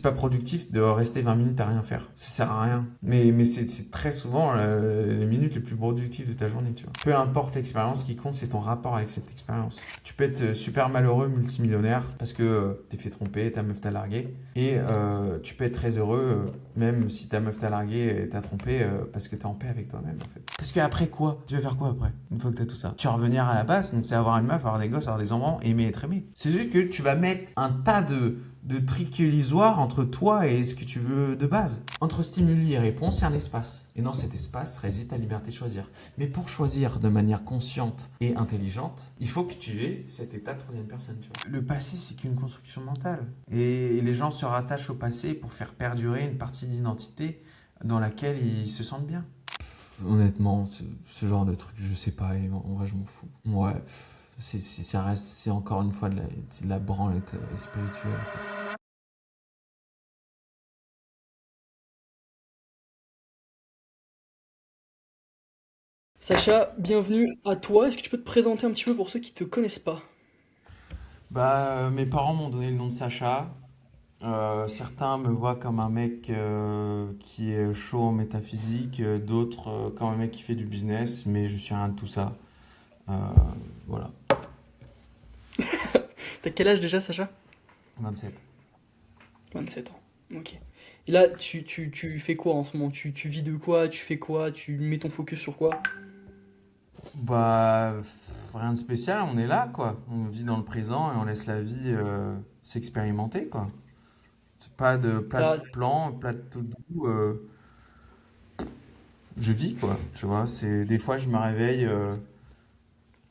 pas productif de rester 20 minutes à rien faire. Ça sert à rien. Mais c'est très souvent les minutes les plus productives de ta journée, tu vois. Peu importe l'expérience, ce qui compte, c'est ton rapport avec cette expérience. Tu peux être super malheureux, multimillionnaire, parce que t'es fait tromper, ta meuf t'a largué. Et tu peux être très heureux, même si ta meuf t'a largué et t'a trompé, parce que t'es en paix avec toi-même, en fait. Parce que après quoi? Tu vas faire quoi après? Une fois que t'as tout ça. Tu vas revenir à la base, donc c'est avoir une meuf, avoir des gosses, avoir des enfants, aimer être aimé. C'est juste que tu vas mettre un tas de trucs illusoires entre toi et ce que tu veux de base. Entre stimuli et réponse, il y a un espace. Et dans cet espace réside ta liberté de choisir. Mais pour choisir de manière consciente et intelligente, il faut que tu aies cet état de troisième personne. Tu vois. Le passé, c'est qu'une construction mentale. Et les gens se rattachent au passé pour faire perdurer une partie d'identité dans laquelle ils se sentent bien. Honnêtement, ce genre de truc, je sais pas, et en vrai, je m'en fous. Ouais, ça reste, c'est encore une fois de la branlette spirituelle. Sacha, bienvenue à toi. Est-ce que tu peux te présenter un petit peu pour ceux qui te connaissent pas? Mes parents m'ont donné le nom de Sacha. Certains me voient comme un mec qui est chaud en métaphysique, d'autres comme un mec qui fait du business, mais je suis rien de tout ça. Euh, voilà, T'as quel âge déjà, Sacha? 27. 27 ans. Ok. Et là, tu fais quoi en ce moment? Tu vis de quoi? Tu fais quoi? Tu mets ton focus sur quoi? Bah, rien de spécial, on est là, quoi. On vit dans le présent et on laisse la vie s'expérimenter, quoi. Pas de T'as, plan, pas de tout doux. Je vis, quoi. Tu vois, des fois, je me réveille.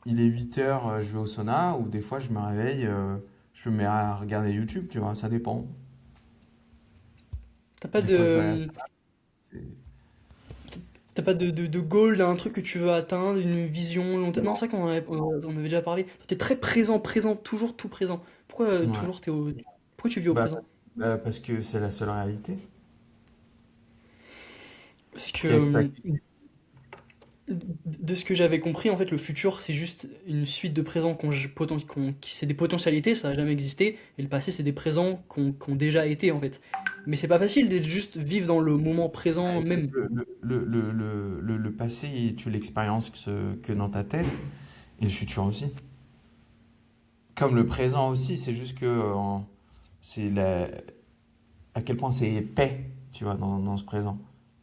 Il est 8 heures, je vais au sauna, ou des fois je me réveille, je me mets à regarder YouTube, tu vois, ça dépend. t'as pas Des fois je vais à la de, salle, c'est- t'as pas de goal, d'un truc que tu veux atteindre, une vision long terme? Non, Non. c'est vrai on avait déjà parlé. Toi, t'es très présent, présent, toujours tout présent. Pourquoi Ouais. toujours pourquoi tu vis au Bah, présent? parce que c'est la seule réalité. Parce Parce que qu'avec ça, de ce que j'avais compris, en fait, le futur, c'est juste une suite de présents c'est des potentialités, ça n'a jamais existé, et le passé, c'est des présents qui ont déjà été, en fait. Mais c'est pas facile d'être juste vivre dans le moment présent même. le passé, tu l'expériences que dans ta tête, et le futur aussi. Comme le présent aussi, c'est juste que c'est à quel point c'est épais, tu vois, dans ce présent.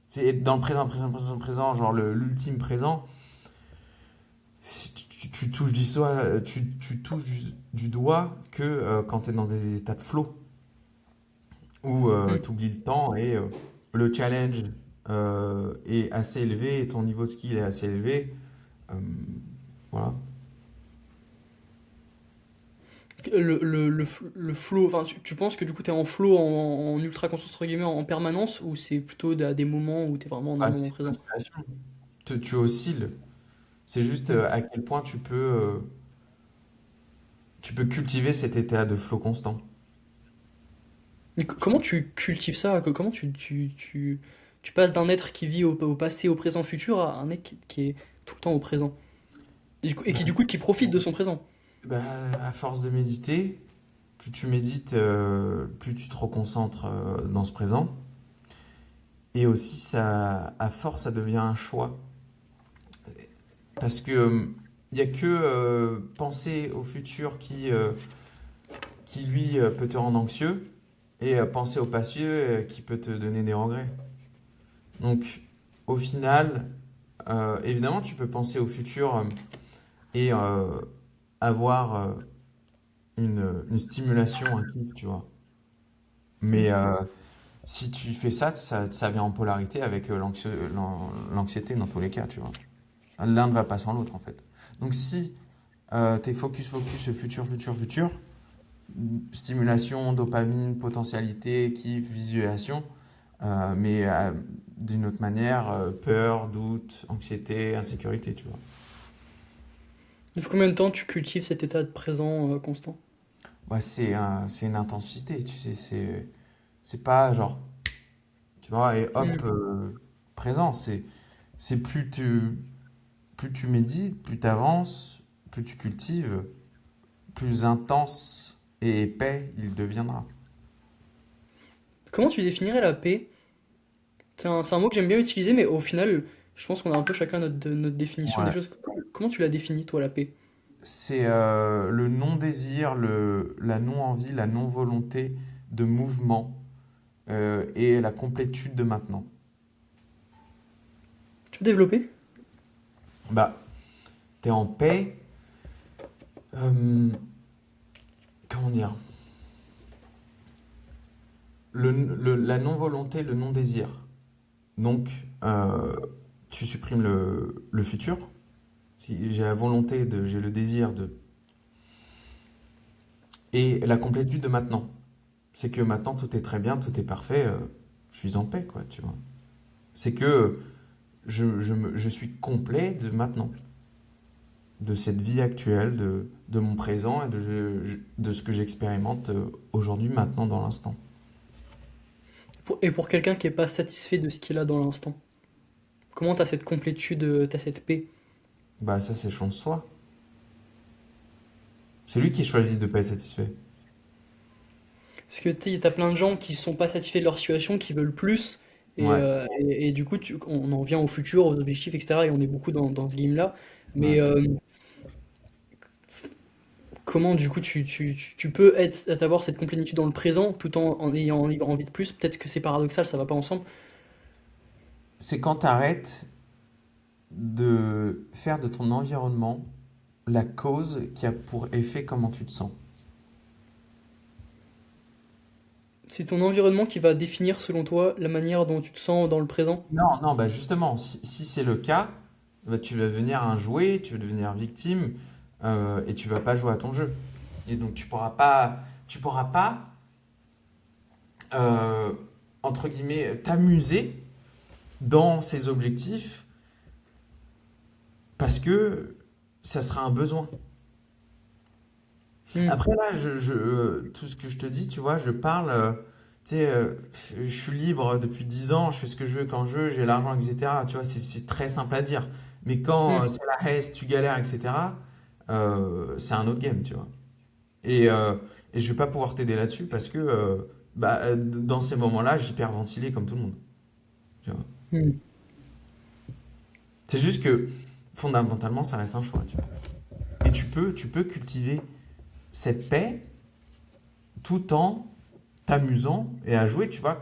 C'est être dans le présent, présent, présent, présent, genre l'ultime présent. Si tu touches tu touches du doigt que quand tu es dans des états de flow où Hmm. tu oublies le temps et le challenge est assez élevé et ton niveau de skill est assez élevé. euh, voilà. Le flow, enfin, tu penses que du coup, t'es en flow, en ultra conscience, entre guillemets, en permanence, ou c'est plutôt des moments où t'es vraiment dans le Ah, moment c'est une présent? oscillation. Tu oscilles. C'est juste Hmm. à quel point tu peux cultiver cet état de flow constant. Mais comment tu cultives ça? Comment tu passes d'un être qui vit au passé, au présent, au futur, à un être qui est tout le temps au présent? Et qui, du coup, qui profite de son présent? Bah, à force de méditer, plus tu médites, plus tu te reconcentres dans ce présent. Et aussi, à force, ça devient un choix. Parce que il n'y a que penser au futur qui lui, peut te rendre anxieux, et penser au passé qui peut te donner des regrets. Donc, au final, évidemment, tu peux penser au futur et avoir une stimulation, un kiff, tu vois. Hmm. Mais si tu fais ça, ça vient en polarité avec l'anxiété dans tous les cas, tu vois. L'un ne va pas sans l'autre, en fait. Donc si t'es focus, focus, futur, futur, futur, stimulation, dopamine, potentialité, kiff, visualisation, mais d'une autre manière, peur, doute, anxiété, insécurité, tu vois. Depuis combien de temps tu cultives cet état de présent constant? Ouais, c'est une intensité, tu sais, c'est pas genre, tu vois, et hop, Hmm. présent, c'est plus tu médites, plus tu avances, plus tu cultives, plus intense et épais il deviendra. Comment tu définirais la paix? C'est un mot que j'aime bien utiliser, mais au final, je pense qu'on a un peu chacun notre définition des Ouais. choses. Comment tu la définis, toi, la paix? C'est le non-désir, la non-envie, la non-volonté de mouvement et la complétude de maintenant. Tu peux développer? Bah, t'es en paix, euh, comment dire, la non-volonté, le non-désir. Donc, euh, tu supprimes le futur. Si j'ai la volonté de, j'ai le désir de, et la complétude de maintenant. C'est que maintenant tout est très bien, tout est parfait, je suis en paix, quoi, tu vois. C'est que je suis complet de maintenant, de cette vie actuelle, de mon présent et de ce que j'expérimente aujourd'hui, maintenant, dans l'instant. Et pour quelqu'un qui est pas satisfait de ce qu'il a dans l'instant, comment t'as cette complétude, t'as cette paix? Bah ça, c'est chance soi. C'est lui qui choisit de pas être satisfait. Parce que tu sais, t'as plein de gens qui sont pas satisfaits de leur situation, qui veulent plus, Ouais, et du coup, on en vient au futur, aux objectifs, etc. Et on est beaucoup dans ce game-là. Mais ouais. comment, du coup, tu peux avoir cette complétude dans le présent tout en ayant envie de plus? Peut-être que c'est paradoxal, ça va pas ensemble. C'est quand t'arrêtes de faire de ton environnement la cause qui a pour effet comment tu te sens. C'est ton environnement qui va définir, selon toi, la manière dont tu te sens dans le présent. Non, non, bah justement, si c'est le cas, bah tu vas devenir un jouet, tu vas devenir victime, et tu vas pas jouer à ton jeu. Et donc tu pourras pas, euh, entre guillemets, t'amuser dans ces objectifs parce que ça sera un besoin. Hmm. Après là, tout ce que je te dis, tu vois, je parle, tu sais, je suis libre depuis 10 ans, je fais ce que je veux quand je veux, j'ai l'argent, etc. Tu vois, c'est très simple à dire. Mais quand Hmm. c'est la haisse, tu galères, etc., c'est un autre game, tu vois. Et, euh, et je vais pas pouvoir t'aider là-dessus parce que dans ces moments-là, j'hyperventilais comme tout le monde. Tu vois. Hmm. C'est juste que fondamentalement, ça reste un choix, tu vois. Et tu peux cultiver cette paix tout en t'amusant et à jouer, tu vois,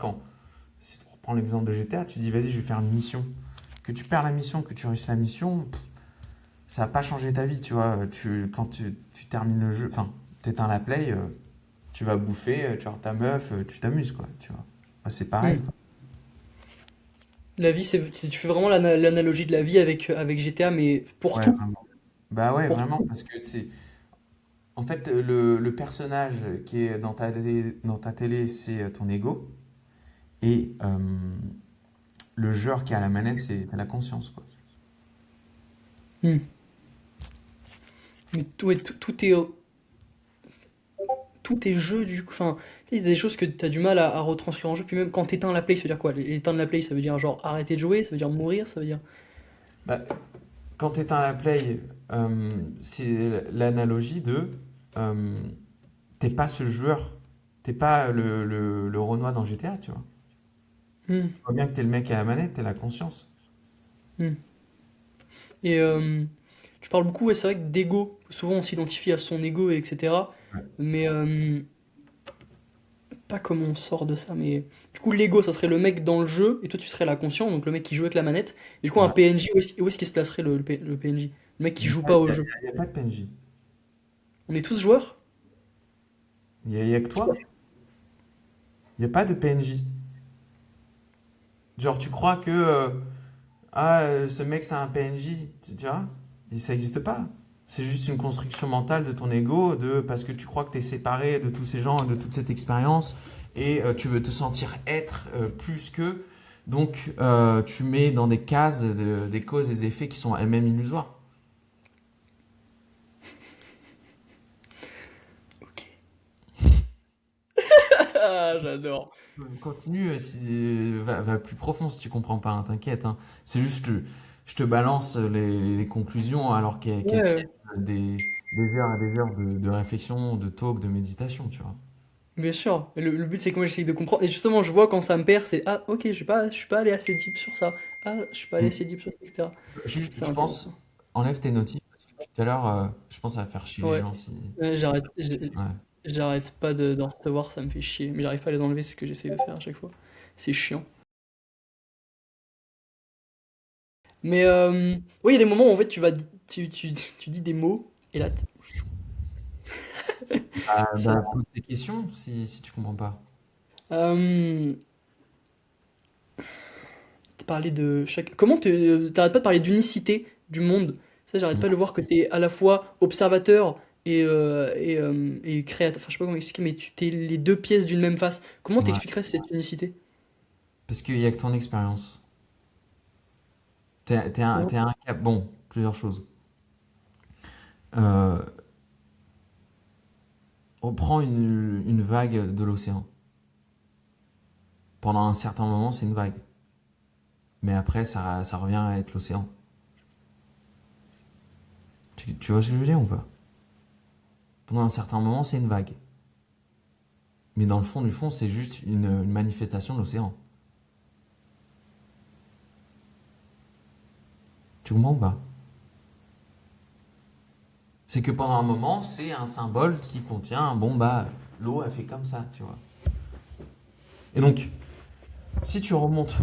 si tu reprends l'exemple de GTA, tu dis vas-y, je vais faire une mission. Que tu perds la mission, que tu réussis la mission, ça va pas changer ta vie, tu vois. Quand tu termines le jeu, enfin, t'éteins la play, tu vas bouffer, tu vas voir ta meuf, tu t'amuses, quoi, tu vois. Bah, c'est pareil. Hmm. La vie, tu fais vraiment l'analogie de la vie avec GTA, mais pour Ouais, tout. vraiment. Bah ouais, Pour vraiment, tout. parce que c'est... En fait, le personnage qui est dans ta télé, c'est ton ego. Et le joueur qui a la manette, c'est la conscience, quoi. Hmm. Mais ouais, tout est jeu, du coup. Enfin, il y a des choses que tu as du mal à retranscrire en jeu. Puis même quand t'éteins la play, ça veut dire quoi? Éteindre la play, ça veut dire genre arrêter de jouer, ça veut dire mourir, ça veut dire. Bah, quand tu éteins la play, c'est l'analogie de euh, t'es pas ce joueur, t'es pas le Renoir dans GTA, tu vois. Hmm. Tu vois bien que t'es le mec à la manette, t'es la conscience. Hmm. Et tu parles beaucoup, ouais, c'est vrai que d'ego. Souvent, on s'identifie à son ego, etc. Ouais. Mais pas comment on sort de ça. Mais du coup, l'ego, ça serait le mec dans le jeu, et toi, tu serais la conscience, donc le mec qui joue avec la manette. Et du coup, un Ouais. PNJ, où est-ce qu'il se placerait le PNJ? Le mec qui Il n'y a, joue pas pas au y a- jeu. y a pas de PNJ. On est tous joueurs? Il y a que toi. Il n'y a pas de PNJ. Genre, tu crois que ce mec, c'est un PNJ, tu vois? Ça n'existe pas. C'est juste une construction mentale de ton ego, parce que tu crois que tu es séparé de tous ces gens, de toute cette expérience, et tu veux te sentir être plus qu'eux. Donc, tu mets dans des cases des causes et des effets qui sont elles-mêmes illusoires. Ok. Ah, j'adore. Continue, va plus profond si tu comprends pas, hein, t'inquiète, hein. C'est juste que je te balance les conclusions alors qu'elles Ouais, tiennent des heures et des heures de réflexion, de talk, de méditation, tu vois. Bien sûr. Le but, c'est que moi, j'essaye de comprendre. Et justement, je vois quand ça me perd, c'est ah, ok, je suis pas allé assez deep sur ça. Ah, je suis pas allé Mm. assez deep sur ça, etc. C'est Je pense, intéressant. enlève tes notifs, parce que tout à l'heure, je pense que ça va faire chier les Ouais. gens si. J'arrête, Ouais. j'arrête pas d'en recevoir, ça me fait chier. Mais j'arrive pas à les enlever, c'est ce que j'essaye de faire à chaque fois. C'est chiant. Mais oui, il y a des moments où en fait, tu dis des mots, et là, ça. Bah, pose tes questions si tu comprends pas. Euh, Parler de chaque. T'arrêtes pas de parler d'unicité du monde. Ça, j'arrête Mm. pas de voir que t'es à la fois observateur et créateur. Enfin, je sais pas comment expliquer, mais tu t'es les deux pièces d'une même face. Comment Ouais. t'expliquerais cette unicité? Parce qu'il y a que ton expérience. Comment? T'es un cap. Bon, plusieurs choses. Euh, reprends une vague de l'océan. Pendant un certain moment, c'est une vague. Mais après, ça revient à être l'océan. Tu vois ce que je veux dire ou pas? Pendant un certain moment, c'est une vague. Mais dans le fond du fond, c'est juste une manifestation de l'océan. Tu comprends ou pas? C'est que pendant un moment, c'est un symbole qui contient, bon bah, l'eau a fait comme ça, tu vois. Et donc, si tu remontes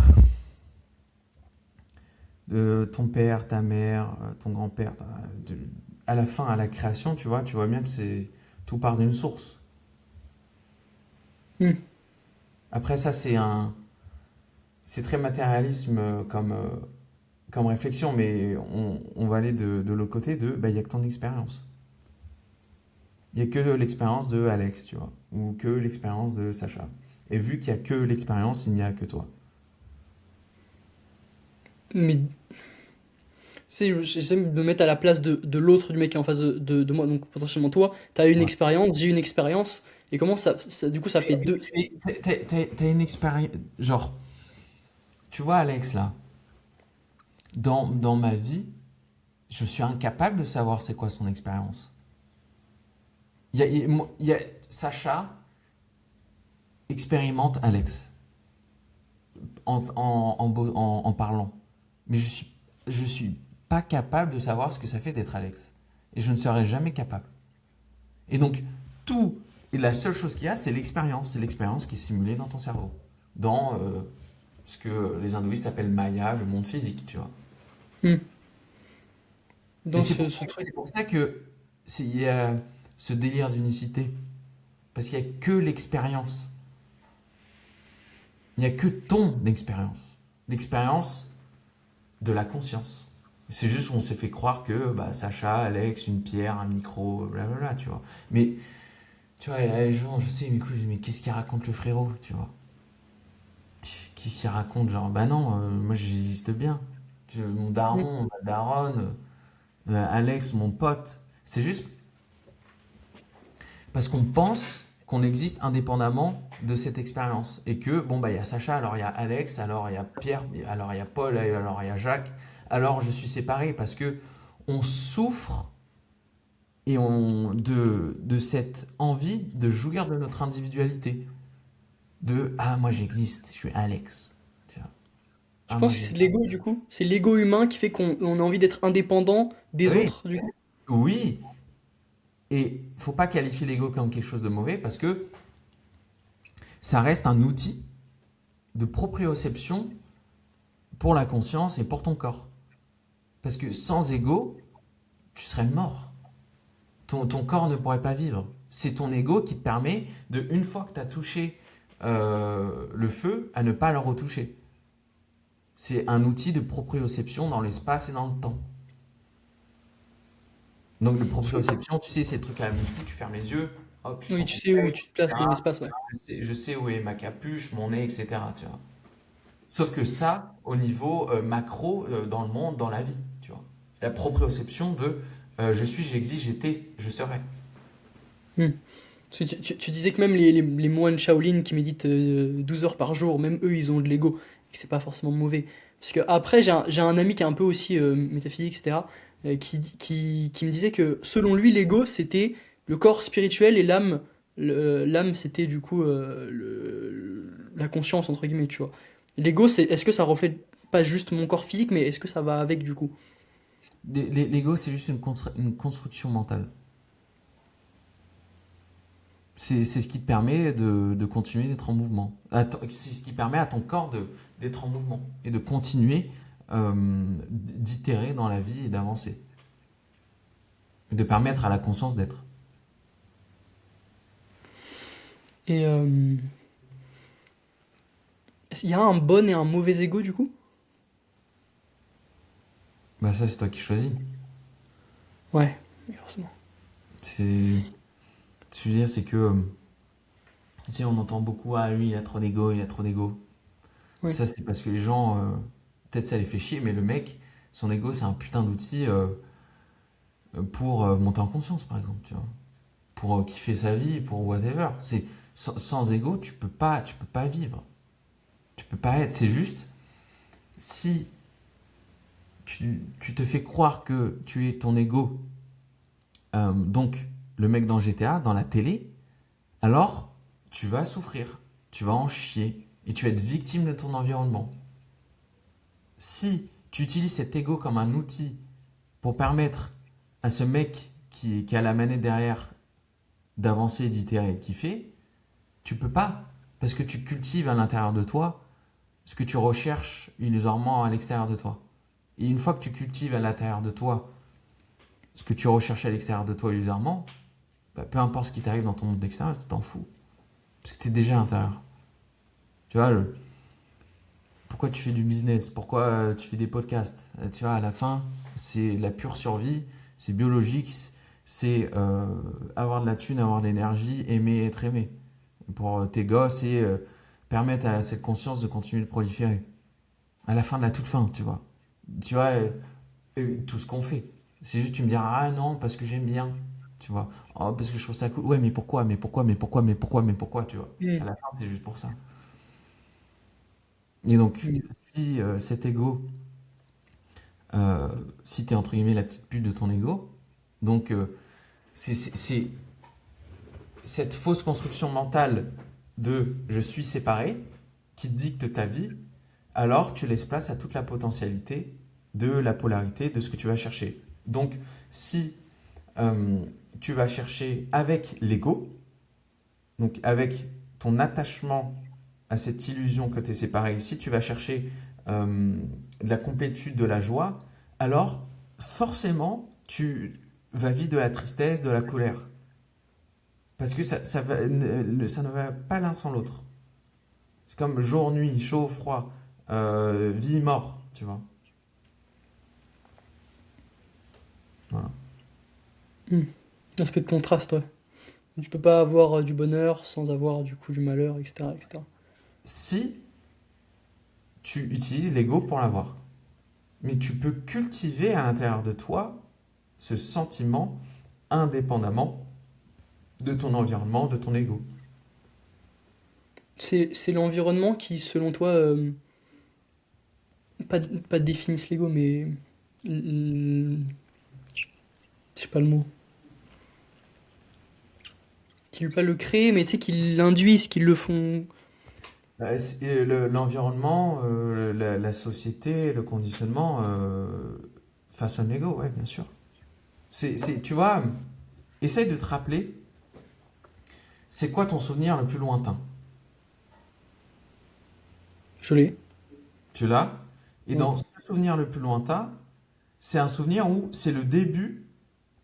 de ton père, ta mère, ton grand-père, à la fin, à la création, tu vois bien que c'est tout part d'une source. Hmm. Après ça, c'est très matérialisme comme réflexion, mais on va aller de l'autre côté bah, il y a que ton expérience. Il y a que l'expérience de Alex, tu vois, ou que l'expérience de Sacha. Et vu qu'il y a que l'expérience, il n'y a que toi. Mais j'essaie de me mettre à la place de l'autre, du mec qui est en face de moi, donc potentiellement toi. T'as une Ouais. expérience, j'ai une expérience. Et comment du coup, ça fait deux. Mais t'as une expérience, genre, tu vois Alex là, dans ma vie, je suis incapable de savoir c'est quoi son expérience. Il y a Sacha expérimente Alex en parlant. Mais je suis pas capable de savoir ce que ça fait d'être Alex. Et je ne serai jamais capable. Et donc, tout, et la seule chose qu'il y a, c'est l'expérience. C'est l'expérience qui est simulée dans ton cerveau. Dans ce que les hindouistes appellent Maya, le monde physique, tu vois. Hmm. Et Dans ce truc. c'est pour ça que il y a ce délire d'unicité. Parce qu'il n'y a que l'expérience. Il n'y a que ton expérience. L'expérience de la conscience. C'est juste qu'on s'est fait croire que bah, Sacha, Alex, une pierre, un micro, blablabla, tu vois. Mais, tu vois, il y a des gens, je sais, mais qu'est-ce qu'il raconte le frérot, tu vois? Qu'est-ce qu'il raconte? Genre, bah non, moi j'existe bien. Mon Hmm. daron, ma daronne, Alex, mon pote. C'est juste parce qu'on pense qu'on existe indépendamment de cette expérience. Et que, bon, bah, il y a Sacha, alors il y a Alex, alors il y a Pierre, alors il y a Paul, alors il y a Jacques. Alors je suis séparé parce que on souffre de cette envie de jouir de notre individualité. De, ah, moi j'existe, je suis Alex. Tu vois. Je Ah, moi pense que j'ai. c'est de l'ego, du coup. C'est l'ego humain qui fait qu'on a envie d'être indépendant des Oui, autres, du coup. oui. Et faut pas qualifier l'ego comme quelque chose de mauvais parce que ça reste un outil de proprioception pour la conscience et pour ton corps. Parce que sans ego, tu serais mort. Ton corps ne pourrait pas vivre. C'est ton ego qui te permet de, une fois que tu as touché le feu, à ne pas le retoucher. C'est un outil de proprioception dans l'espace et dans le temps. Donc, le Je- proprioception, tu sais, c'est le truc à la muscu, tu fermes les yeux, hop, tu Oui, sens tu ton sais où pec, tu te places dans etc. l'espace, ouais. Je sais où est ma capuche, mon nez, etc. Tu vois. Sauf que ça, au niveau macro, dans le monde, dans la vie, tu vois. La proprioception de je suis, j'existe, j'étais, je serai. Hmm. Tu disais que même les moines Shaolin qui méditent 12 heures par jour, même eux, ils ont de l'ego, et que c'est pas forcément mauvais. Parce que après, j'ai un ami qui est un peu aussi métaphysique, etc., qui me disait que selon lui, l'ego, c'était le corps spirituel et l'âme L'âme, c'était du coup la conscience, entre guillemets, tu vois. L'ego, est-ce que ça reflète pas juste mon corps physique, mais est-ce que ça va avec du coup? L'ego, c'est juste une construction mentale. C'est ce qui te permet de continuer d'être en mouvement. C'est ce qui permet à ton corps d'être en mouvement et de continuer d'itérer dans la vie et d'avancer. De permettre à la conscience d'être. Et il y a un bon et un mauvais ego du coup? Bah ça, c'est toi qui choisis. Ouais, oui, forcément. C'est, ce que je veux dire, c'est que tu sais, on entend beaucoup, ah lui, il a trop d'ego, il a trop d'ego. Ouais. Ça, c'est parce que les gens, peut-être ça les fait chier, mais le mec, son ego, c'est un putain d'outil pour monter en conscience, par exemple, tu vois. Pour kiffer sa vie, pour whatever. Sans ego, tu peux pas vivre. Tu peux pas être. C'est juste, si tu te fais croire que tu es ton ego, donc le mec dans GTA, dans la télé, alors tu vas souffrir, tu vas en chier, et tu vas être victime de ton environnement. Si tu utilises cet ego comme un outil pour permettre à ce mec qui a la manette derrière d'avancer, d'itérer et de kiffer, tu peux pas. Parce que tu cultives à l'intérieur de toi ce que tu recherches illusoirement à l'extérieur de toi. Et une fois que tu cultives à l'intérieur de toi ce que tu recherches à l'extérieur de toi illusoirement, bah, peu importe ce qui t'arrive dans ton monde extérieur, tu t'en fous. Parce que tu es déjà à l'intérieur. Tu vois, pourquoi tu fais du business? Pourquoi tu fais des podcasts? Tu vois, à la fin, c'est la pure survie, c'est biologique, c'est avoir de la thune, avoir de l'énergie, aimer, être aimé. Pour tes gosses et permettre à cette conscience de continuer de proliférer. À la fin de la toute fin, tu vois. Tu vois, tout ce qu'on fait. C'est juste, tu me diras, ah non, parce que j'aime bien, tu vois. Oh, parce que je trouve ça cool. Ouais, mais pourquoi, mais pourquoi, mais pourquoi, mais pourquoi, mais pourquoi, tu vois. À Mm. la fin, c'est juste pour ça. Et donc, Mm. si cet ego, euh, si t'es entre guillemets la petite pute de ton ego, donc c'est cette fausse construction mentale de je suis séparé qui dicte ta vie, alors tu laisses place à toute la potentialité de la polarité de ce que tu vas chercher. Donc, si euh, tu vas chercher avec l'ego, donc avec ton attachement à cette illusion que tu es séparé, si tu vas chercher de la complétude, de la joie, alors forcément tu vas vivre de la tristesse, de la colère. Parce que ça ne va pas l'un sans l'autre. C'est comme jour, nuit, chaud, froid, vie, mort, tu vois. Voilà. Mm. Aspect de contraste, ouais. Tu peux pas avoir du bonheur sans avoir du coup du malheur, etc., etc. Si tu utilises l'ego pour l'avoir. Mais tu peux cultiver à l'intérieur de toi ce sentiment indépendamment de ton environnement, de ton ego. C'est l'environnement qui, selon toi, pas définisse l'ego, mais l- je sais pas le mot. Qui veut pas le créer, mais tu sais, qui l'induisent, qui le font. L'environnement, la société, le conditionnement face à un ego, ouais, bien sûr. Tu vois, essaye de te rappeler, c'est quoi ton souvenir le plus lointain? Je l'ai. Tu l'as? Et Ouais. dans ce souvenir le plus lointain, c'est un souvenir où c'est le début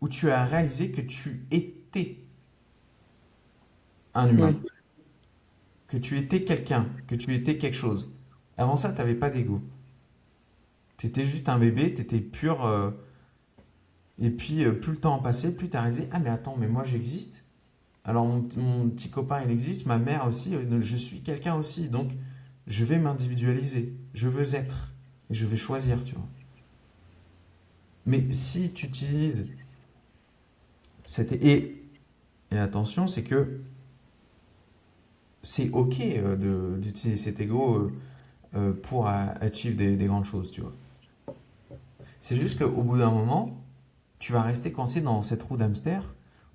où tu as réalisé que tu étais un humain, Ouais. que tu étais quelqu'un, que tu étais quelque chose. Avant ça, tu n'avais pas d'ego. Tu étais juste un bébé, tu étais pur. Et puis, plus le temps a passé, plus tu as réalisé, ah mais attends, mais moi j'existe. Alors mon petit copain, il existe, ma mère aussi, je suis quelqu'un aussi. Donc, je vais m'individualiser. Je veux être. Et je vais choisir, tu vois. Mais si tu utilises cette... Et attention, c'est que c'est OK d'utiliser cet ego pour achieve des grandes choses, tu vois. C'est juste qu'au bout d'un moment, tu vas rester coincé dans cette roue d'hamster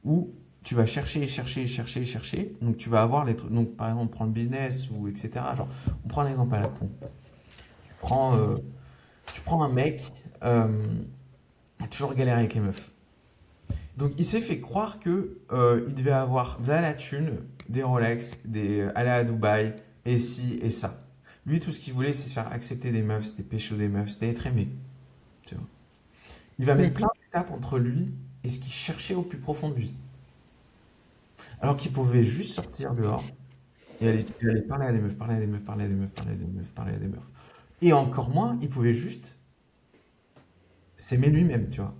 où tu vas chercher, chercher, chercher, chercher. Donc, tu vas avoir les trucs. Donc, par exemple, prendre le business ou etc. Genre, on prend un exemple à la con. Tu prends, euh, tu prends un mec, il a toujours galéré avec les meufs. Donc, il s'est fait croire que il devait avoir voilà la thune, des Rolex, aller à Dubaï, et ci et ça. Lui, tout ce qu'il voulait, c'est se faire accepter des meufs, c'était pécho des meufs, c'était être aimé. Tu vois. Il va mettre plein Mhm. d'étapes entre lui et ce qu'il cherchait au plus profond de lui. Alors qu'il pouvait juste sortir dehors et aller parler à des meufs, parler à des meufs, parler à des meufs, parler à des meufs, parler à des meufs. Et encore moins, il pouvait juste s'aimer lui-même, tu vois.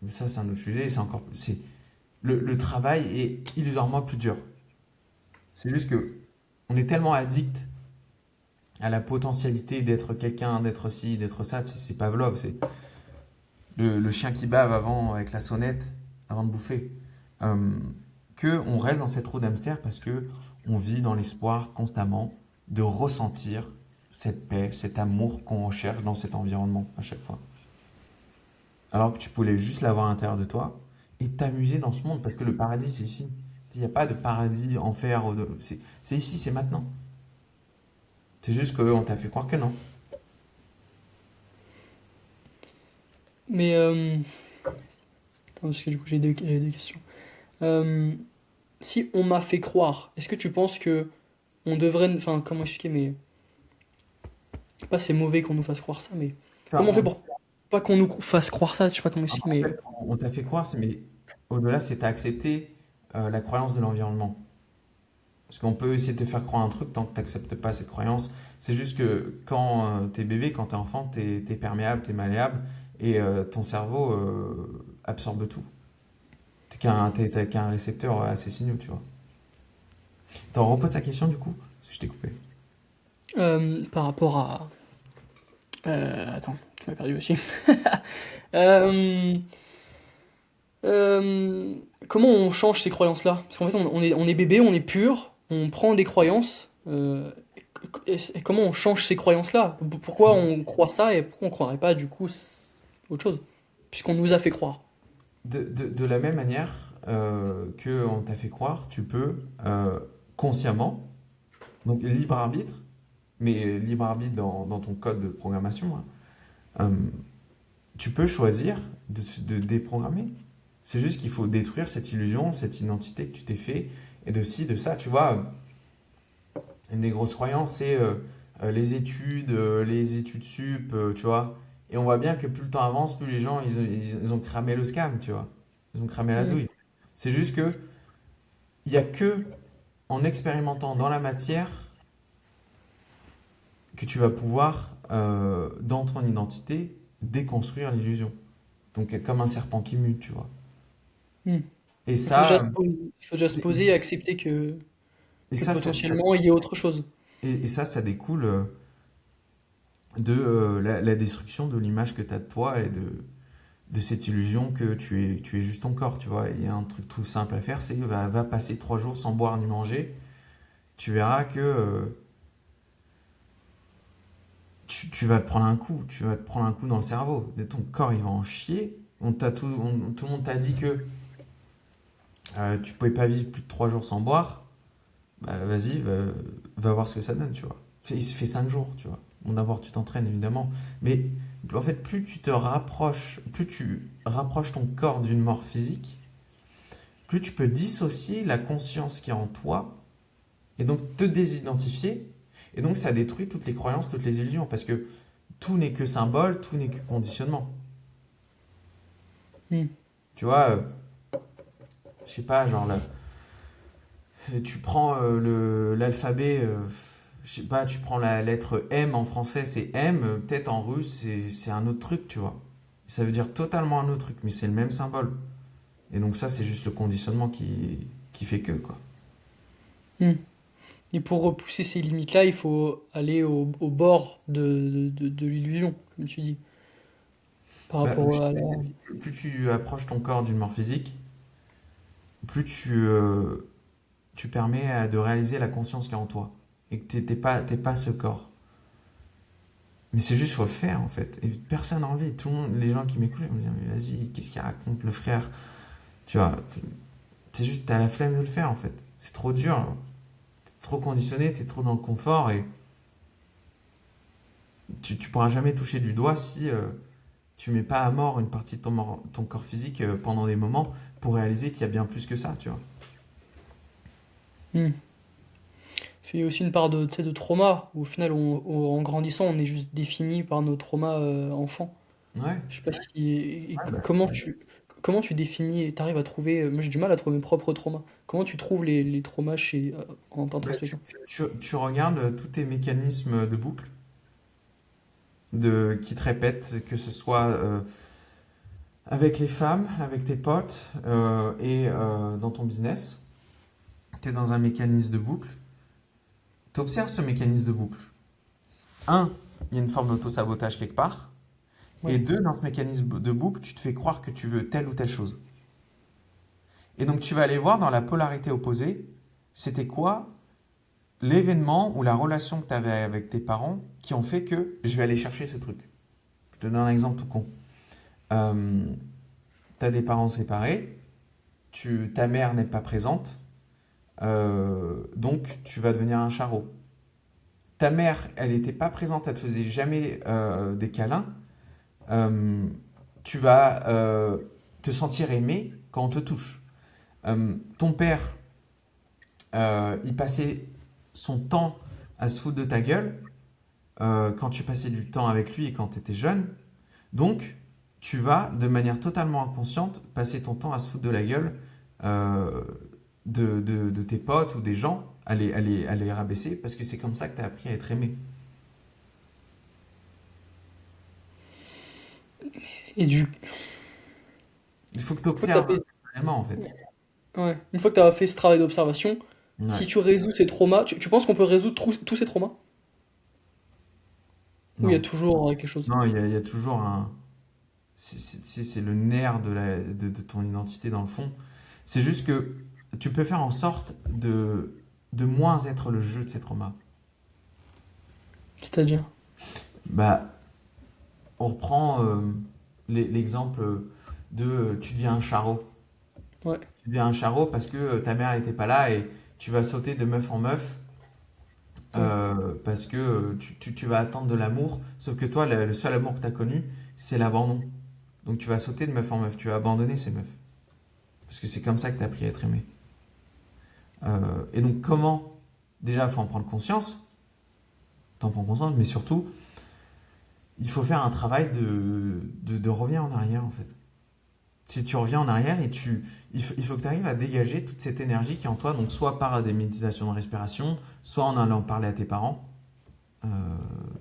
Mais ça, c'est un autre sujet, c'est encore plus. Le travail est illusoirement plus dur. C'est juste que on est tellement addict à la potentialité d'être quelqu'un, d'être ci, d'être ça. C'est Pavlov, c'est le chien qui bave avant avec la sonnette, avant de bouffer. Euh, que on reste dans cette roue d'hamster parce que on vit dans l'espoir constamment de ressentir cette paix, cet amour qu'on recherche dans cet environnement à chaque fois. Alors que tu pouvais juste l'avoir à l'intérieur de toi et t'amuser dans ce monde parce que le paradis c'est ici. Il n'y a pas de paradis, enfer, c'est ici, c'est maintenant. C'est juste qu'on t'a fait croire que non. Mais, attends, parce que du coup, j'ai deux questions. Euh, Si on m'a fait croire, est-ce que tu penses que on devrait, enfin, comment expliquer, mais pas c'est mauvais qu'on nous fasse croire ça, mais Enfin, comment on fait pour pas qu'on nous fasse croire ça, je sais pas comment expliquer, en mais fait, on t'a fait croire, mais au-delà, c'est t'as accepté la croyance de l'environnement. Parce qu'on peut essayer de te faire croire un truc tant que tu n'acceptes pas cette croyance. C'est juste que quand t'es bébé, quand t'es enfant, t'es perméable, t'es malléable et ton cerveau absorbe tout. T'as qu'un récepteur assez signaux, tu vois. T'en reposes ta question du coup? Parce que je t'ai coupé. par rapport à, attends, tu m'as perdu aussi. Euh, euh, Comment on change ces croyances-là? Parce qu'en fait, on est bébé, on est pur, on prend des croyances. Et comment on change ces croyances-là? Pourquoi on croit ça et pourquoi on croirait pas du coup autre chose? Puisqu'on nous a fait croire. De la même manière que on t'a fait croire, tu peux consciemment, donc libre arbitre, mais libre arbitre dans ton code de programmation, hein, euh, tu peux choisir de déprogrammer. C'est juste qu'il faut détruire cette illusion, cette identité que tu t'es fait, et de ci, de ça. Tu vois, une des grosses croyances, c'est les études sup, tu vois. Et on voit bien que plus le temps avance, plus les gens, ils ont cramé le scam, tu vois. Ils ont cramé la Hmm. douille. C'est juste que il y a que en expérimentant dans la matière que tu vas pouvoir, dans ton identité, déconstruire l'illusion. Donc, comme un serpent qui mute, tu vois. Hmm. Et Il faut déjà ça, il faut déjà se c'est- poser et accepter et que ça, potentiellement il y ait autre chose. et ça découle de la destruction de l'image que tu as de toi et de cette illusion que tu es juste ton corps, tu vois. Il y a un truc tout simple à faire, c'est va passer 3 jours sans boire ni manger. Tu verras que tu vas te prendre un coup, tu vas te prendre un coup dans le cerveau. Et ton corps, il va en chier. Tout le monde t'a dit que tu pouvais pas vivre plus de 3 jours sans boire. Bah, vas-y, va voir ce que ça donne, tu vois. Il se fait 5 jours, tu vois. Bon, d'abord, tu t'entraînes, évidemment. Mais en fait, plus tu rapproches ton corps d'une mort physique, plus tu peux dissocier la conscience qui est en toi et donc te désidentifier. Et donc, ça détruit toutes les croyances, toutes les illusions. Parce que tout n'est que symbole, tout n'est que conditionnement. Hmm. Tu vois, je sais pas, genre, tu prends l'alphabet, je sais pas, tu prends la lettre M en français, c'est M, peut-être en russe, c'est un autre truc, tu vois. Ça veut dire totalement un autre truc, mais c'est le même symbole. Et donc ça, c'est juste le conditionnement qui fait que, quoi. Hmm. Et pour repousser ces limites-là, il faut aller au bord de l'illusion, comme tu dis, par Bah, rapport à la... plus tu approches ton corps d'une mort physique, plus tu permets de réaliser la conscience qui est en toi. Et que t'es pas ce corps. Mais c'est juste, faut le faire, en fait. Et personne n'a envie. Tout le monde, les gens qui m'écoutent, ils me disent, mais vas-y, qu'est-ce qu'il raconte le frère? Tu vois, C'est juste, t'as la flemme de le faire en fait. C'est trop dur. T'es trop conditionné, t'es trop dans le confort et tu pourras jamais toucher du doigt si tu mets pas à mort une partie de ton corps physique pendant des moments pour réaliser qu'il y a bien plus que ça, tu vois. Hmm. C'est aussi une part de, tu sais, de trauma, où au final, en grandissant, on est juste défini par nos traumas enfants. Ouais. Je sais pas si. Ouais, bah, Comment tu définis, tu arrives à trouver. Moi, j'ai du mal à trouver mes propres traumas. Comment tu trouves les traumas en bah, tu, t'introspectant? tu regardes tous tes mécanismes de boucle qui te répètent, que ce soit avec les femmes, avec tes potes et dans ton business. Tu es dans un mécanisme de boucle. Tu observes ce mécanisme de boucle. Un, il y a une forme d'auto-sabotage quelque part. Et Ouais. deux, dans ce mécanisme de boucle, tu te fais croire que tu veux telle ou telle chose. Et donc tu vas aller voir dans la polarité opposée, c'était quoi l'événement ou la relation que tu avais avec tes parents qui ont fait que je vais aller chercher ce truc. Je te donne un exemple tout con. Euh, tu as des parents séparés, ta mère n'est pas présente, donc tu vas devenir un charreau. Ta mère, elle n'était pas présente, elle te faisait jamais des câlins, euh, tu vas te sentir aimé quand on te touche. Ton père, il passait son temps à se foutre de ta gueule quand tu passais du temps avec lui et quand tu étais jeune. Donc, tu vas, de manière totalement inconsciente, passer ton temps à se foutre de la gueule euh, de tes potes ou des gens, à les rabaisser, parce que c'est comme ça que tu as appris à être aimé. Et du. Il faut que tu Une fois que observes t'as fait, personnellement, en fait. ouais. Une fois que tu as fait ce travail d'observation, Ouais. si tu résous ces traumas, tu penses qu'on peut résoudre tous ces traumas? Ou il y a Non. toujours quelque chose? Non, il y a toujours un. C'est le nerf de ton identité dans le fond. C'est juste que tu peux faire en sorte de moins être le jeu de ces traumas. C'est-à-dire? Bah, on reprend l'exemple de tu deviens un charreau. Ouais. Tu deviens un charreau parce que ta mère n'était pas là et tu vas sauter de meuf en meuf Ouais. parce que tu vas attendre de l'amour. Sauf que toi, le seul amour que tu as connu, c'est l'abandon. Donc tu vas sauter de meuf en meuf. Tu vas abandonner ces meufs. Parce que c'est comme ça que tu as appris à être aimé. Et donc comment? Déjà, il faut en prendre conscience. T'en prends conscience, mais surtout, il faut faire un travail de revenir en arrière en fait. Si tu reviens en arrière et il faut que tu arrives à dégager toute cette énergie qui est en toi, donc soit par des méditations de respiration, soit en allant parler à tes parents euh,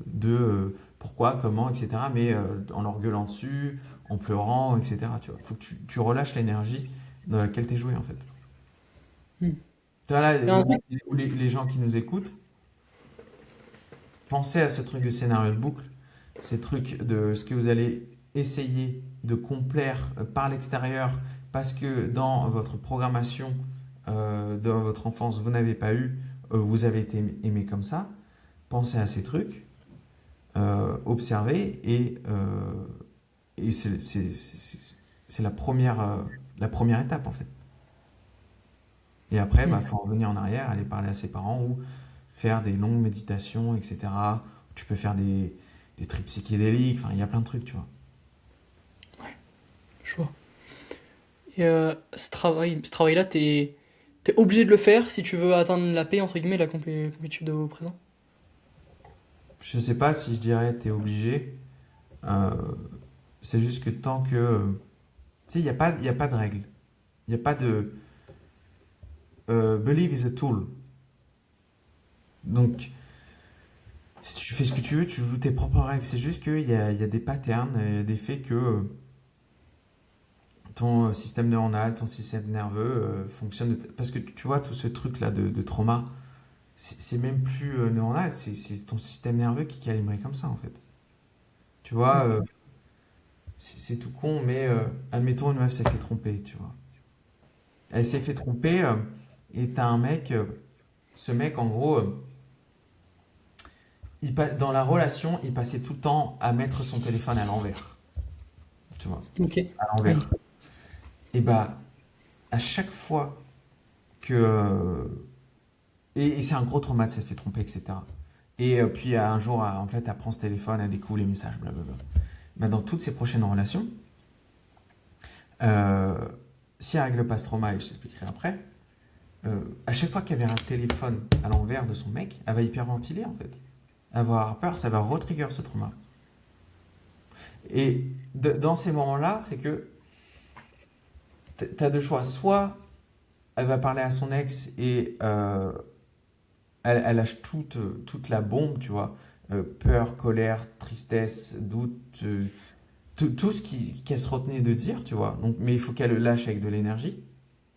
de pourquoi, comment, etc. Mais en leur gueulant dessus, en pleurant, etc. Tu vois, il faut que tu relâches l'énergie dans laquelle tu es joué en fait. Hmm. Tu vois, là, Et un truc, les gens qui nous écoutent, pensez à ce truc de scénario de boucle, ces trucs de ce que vous allez essayer de complaire par l'extérieur parce que dans votre programmation, dans votre enfance, vous n'avez pas eu, vous avez été aimé comme ça. Pensez à ces trucs, observez et c'est la première étape en fait. Et après, bah, hmm. faut revenir en arrière, aller parler à ses parents ou faire des longues méditations, etc. Tu peux faire des trips psychédéliques, enfin, il y a plein de trucs, tu vois. Je vois. Et ce travail-là, t'es obligé de le faire si tu veux atteindre la paix, entre guillemets, la complétude au présent. Je sais pas si je dirais t'es obligé. Euh, c'est juste que tant que. Tu sais, il y a pas de règle. Il n'y a pas de. Believe is a tool. Donc, si tu fais ce que tu veux, tu joues tes propres règles. C'est juste qu'il y a des patterns, des faits que ton système neuronal, ton système nerveux fonctionne. Parce que tu vois, tout ce truc-là de trauma, c'est même plus neuronal, c'est ton système nerveux qui est calibré comme ça, en fait. Tu vois, Hmm. c'est tout con, mais admettons une meuf s'est fait tromper, tu vois. Elle s'est fait tromper et t'as un mec, ce mec, en gros, dans la relation, il passait tout le temps à mettre son téléphone à l'envers, tu vois, Ok. à Aïe. l'envers. Et bah, à chaque fois que, et c'est un gros trauma de s'être fait tromper, etc. Et puis un jour, en fait, elle prend ce téléphone, elle découvre les messages, blablabla. Ben, dans toutes ses prochaines relations, euh, si elle règle pas ce trauma, et je t'expliquerai après, à chaque fois qu'il y avait un téléphone à l'envers de son mec, elle va hyperventiler en fait. Elle va avoir peur, ça va retrigger ce trauma. Et dans ces moments-là, c'est que tu as deux choix. Soit elle va parler à son ex et elle lâche toute la bombe, tu vois. Peur, colère, tristesse, doute, tout ce qu'elle se retenait de dire, tu vois. Donc, mais il faut qu'elle le lâche avec de l'énergie.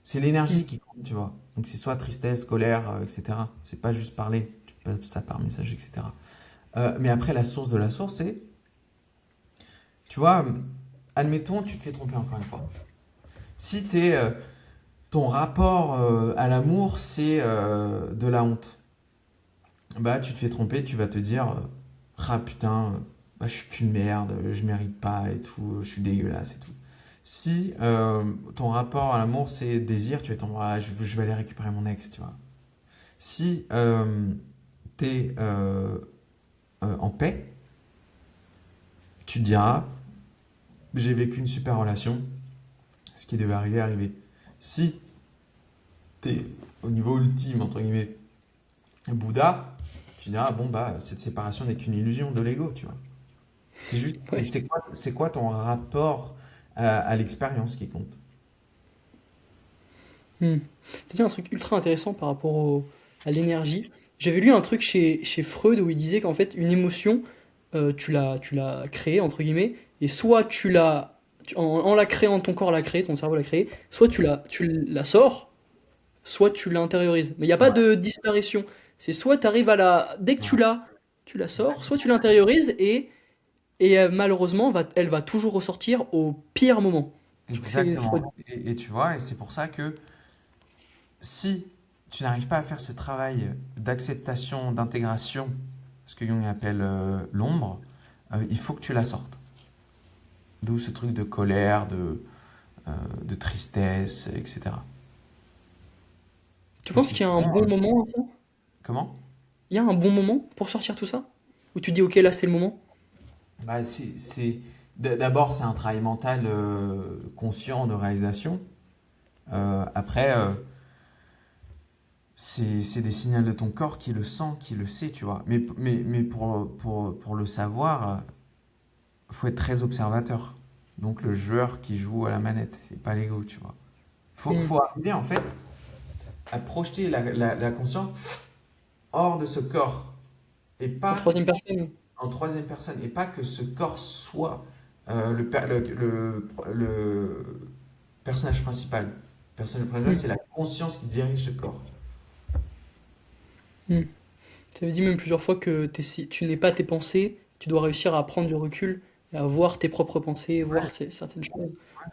C'est l'énergie qui compte, tu vois. Donc c'est soit tristesse, colère, etc. C'est pas juste parler, tu peux pas ça par message, etc. Mais après, la source de la source, c'est, tu vois, admettons, tu te fais tromper encore une fois. Si ton rapport à l'amour, c'est de la honte, bah tu te fais tromper, tu vas te dire, ah putain, bah, je suis qu'une merde, je mérite pas et tout, je suis dégueulasse et tout. Si ton rapport à l'amour, c'est désir, tu vas tomber, ah, je vais aller récupérer mon ex, tu vois. Si t'es en paix, tu te diras, j'ai vécu une super relation, ce qui devait arriver, arriver. Si t'es au niveau ultime, entre guillemets, Bouddha, tu diras, bon, bah, cette séparation n'est qu'une illusion de l'ego, tu vois. C'est juste, Ouais. c'est quoi ton rapport à l'expérience qui compte? Hmm. T'as dit un truc ultra intéressant par rapport à l'énergie. J'avais lu un truc chez Freud où il disait qu'en fait, une émotion, tu l'as créée, entre guillemets, et soit en la créant, ton corps l'a créée, ton cerveau l'a créée, soit tu la sors, soit tu l'intériorises. Mais il n'y a pas Ouais, de disparition. C'est soit tu arrives dès que ouais. tu la sors, soit tu l'intériorises et malheureusement, elle va toujours ressortir au pire moment. Je crois que c'est Freud. Exactement. Et tu vois, et c'est pour ça que si tu n'arrives pas à faire ce travail d'acceptation, d'intégration, ce que Jung appelle l'ombre, il faut que tu la sortes. D'où ce truc de colère, de tristesse, etc. Tu Parce penses que qu'il y a un sinon, bon moment à ça? comment? Il y a un bon moment pour sortir tout ça? Où tu dis, ok, là c'est le moment? Bah, d'abord, c'est un travail mental conscient de réalisation. Après, c'est des signaux de ton corps qui le sent, qui le sait, tu vois. Mais pour le savoir, faut être très observateur. Donc le joueur qui joue à la manette, c'est pas l'ego, tu vois. Hmm. Faut arriver en fait à projeter la conscience hors de ce corps et En pas troisième personne? en troisième personne et pas que ce corps soit le personnage principal. Le personnage principal, Hmm. c'est la conscience qui dirige ce corps. Hmm. Ça veut dire même plusieurs fois que tu n'es pas tes pensées, tu dois réussir à prendre du recul et à voir tes propres pensées, voir certaines choses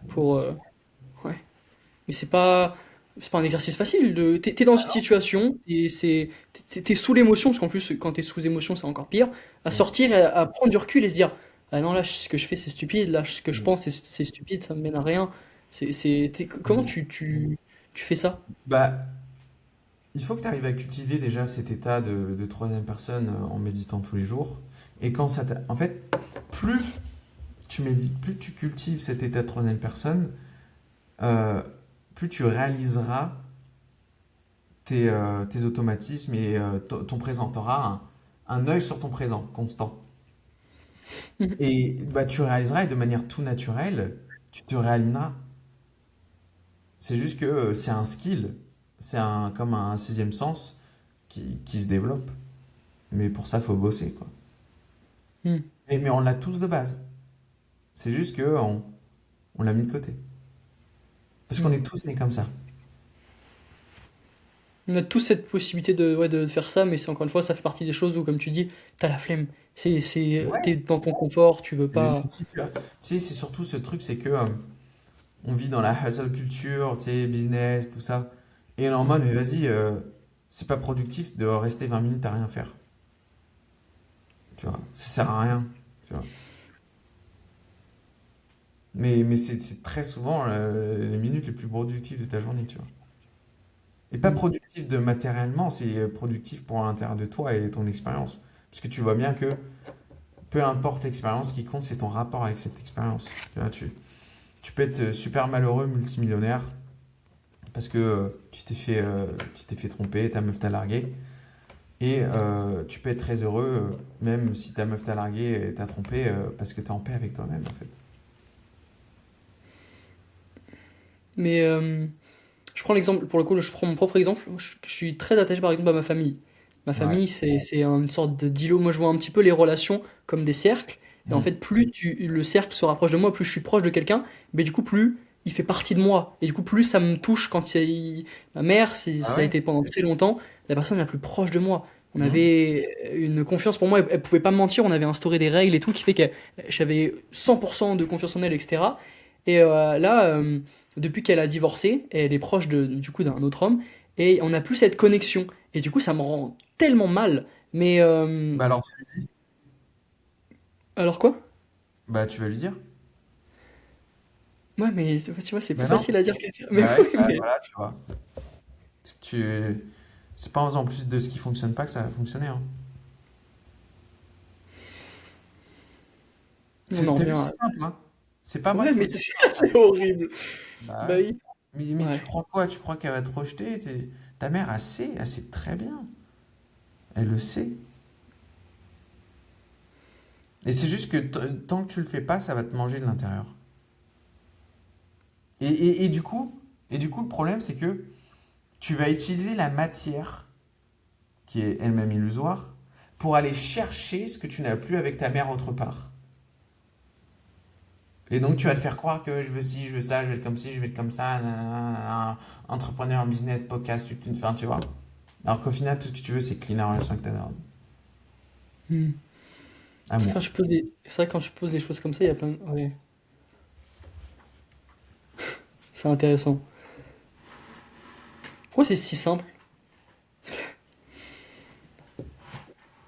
pour... ouais. Mais c'est pas un exercice facile. T'es dans une situation et t'es sous l'émotion, parce qu'en plus, quand t'es sous émotion, c'est encore pire. À Mm. sortir et à prendre du recul et se dire, ah non, là, ce que je fais, c'est stupide. Là, ce que je Mm. pense, c'est stupide, ça me mène à rien. Comment Mm. tu fais ça? Bah, il faut que tu arrives à cultiver déjà cet état de troisième personne en méditant tous les jours. Et quand en fait, plus tu médites, plus tu cultives cet état de troisième personne, euh, plus tu réaliseras tes automatismes et ton présent. Tu auras un œil sur ton présent constant. Mhm. Et bah, tu réaliseras et de manière tout naturelle, tu te réaligneras. C'est juste que c'est un skill, comme un sixième sens qui se développe. Mais pour ça, il faut bosser, quoi. Hmm. Mais on l'a tous de base. C'est juste que on l'a mis de côté. Parce qu'on Hmm. est tous nés comme ça. On a tous cette possibilité ouais, de faire ça, mais c'est encore une fois, ça fait partie des choses où, comme tu dis, t'as la flemme. Ouais. T'es dans ton confort, tu veux C'est les pas. outils, tu vois. Tu sais, c'est surtout ce truc, c'est que on vit dans la hustle culture, tu sais, business, tout ça. Et on est en mode, mais vas-y, c'est pas productif de rester 20 minutes à rien faire. Tu vois, ça sert à rien. Tu vois. Mais c'est très souvent les minutes les plus productives de ta journée, tu vois. Et pas Mm. productif de matériellement, c'est productif pour l'intérieur de toi et ton expérience. Parce que tu vois bien que peu importe l'expérience, ce qui compte, c'est ton rapport avec cette expérience. Tu vois, tu peux être super malheureux, multimillionnaire, parce que tu t'es fait tromper, ta meuf t'a largué. Et tu peux être très heureux, même si ta meuf t'a largué et t'a trompé, parce que t'es en paix avec toi-même, en fait. Mais je prends l'exemple, pour le coup, je prends mon propre exemple. Je suis très attaché par exemple à ma famille. Ma Ouais. famille, c'est une sorte d'îlot. Moi, je vois un petit peu les relations comme des cercles. Et en Mm. fait, le cercle se rapproche de moi, plus je suis proche de quelqu'un, mais du coup, plus il fait partie de moi. Et du coup, plus ça me touche quand ma mère, Ah ça a ouais? été pendant très longtemps, la personne la plus proche de moi. On Mm. avait une confiance pour moi, elle pouvait pas me mentir, on avait instauré des règles et tout qui fait que j'avais 100% de confiance en elle, etc. Et là, depuis qu'elle a divorcé, elle est proche du coup d'un autre homme, et on n'a plus cette connexion. Et du coup, ça me rend tellement mal. Mais Bah alors, alors quoi? bah tu vas lui dire. Ouais, mais tu vois, c'est plus Bah non. facile à dire qu'à faire. Mais Bah oui, ouais, bah mais voilà, tu vois. Tu... C'est pas en faisant plus de ce qui fonctionne pas que ça va fonctionner, hein. on en T'as vu, revient c'est à... simple, hein. C'est pas moi Ouais, qu'il faut mais dire. c'est horrible. Bah Bah ouais. oui. Mais tu Ouais. crois quoi? Tu crois qu'elle va te rejeter? Ta mère, elle sait très bien. Elle le sait. Et c'est juste que tant que tu le fais pas, ça va te manger de l'intérieur. Et du coup, le problème, c'est que tu vas utiliser la matière, qui est elle-même illusoire, pour aller chercher ce que tu n'as plus avec ta mère autre part. Et donc, tu vas te faire croire que je veux ci, je veux ça, je vais être comme ci, je vais être comme ça, nanana, entrepreneur, business, podcast, enfin, tu vois. Alors qu'au final, tout ce que tu veux, c'est clean la relation avec ta daronne. Hmm. Amour. C'est vrai, quand je pose des choses comme ça, il y a plein de... Ouais, c'est intéressant. Pourquoi c'est si simple?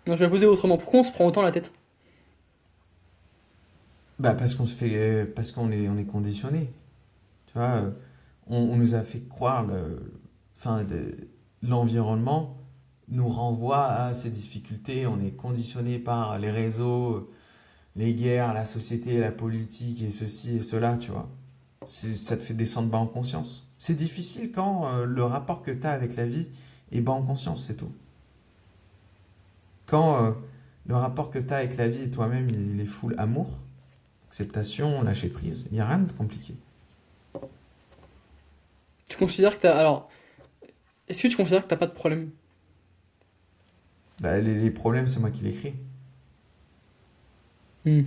Non, je vais la poser autrement. Pourquoi on se prend autant la tête? Bah, parce on est conditionné. Tu vois, on nous a fait croire enfin, l'environnement nous renvoie à ces difficultés. On est conditionné par les réseaux, les guerres, la société, la politique et ceci et cela, tu vois. Ça te fait descendre bas en conscience. C'est difficile quand le rapport que tu as avec la vie est bas en conscience, c'est tout. Quand le rapport que tu as avec la vie et toi-même, il est full amour, acceptation, lâcher prise, il n'y a rien de compliqué. Tu considères que t'as... Alors, est-ce que tu considères que t'as pas de problème? Bah, les problèmes, c'est moi qui les crée. Hmm.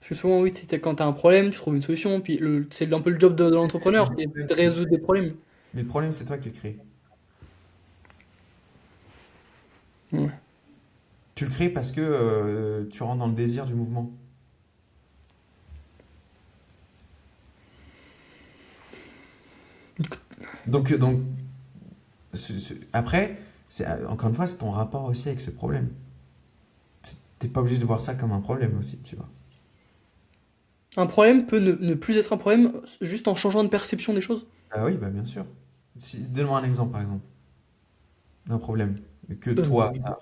Parce que souvent, oui, quand t'as un problème, tu trouves une solution, puis c'est un peu le job de Les l'entrepreneur, c'est problèmes, de résoudre des problèmes. mais le problème, c'est toi qui le crée. Ouais. Tu le crées parce que tu rentres dans le désir du mouvement. Donc après, encore une fois, c'est ton rapport aussi avec ce problème. T'es pas obligé de voir ça comme un problème aussi, tu vois. Un problème peut ne plus être un problème juste en changeant de perception des choses. Ah oui, bah bien sûr. Donne-moi un exemple, par exemple, d'un problème que Euh, toi, t'as.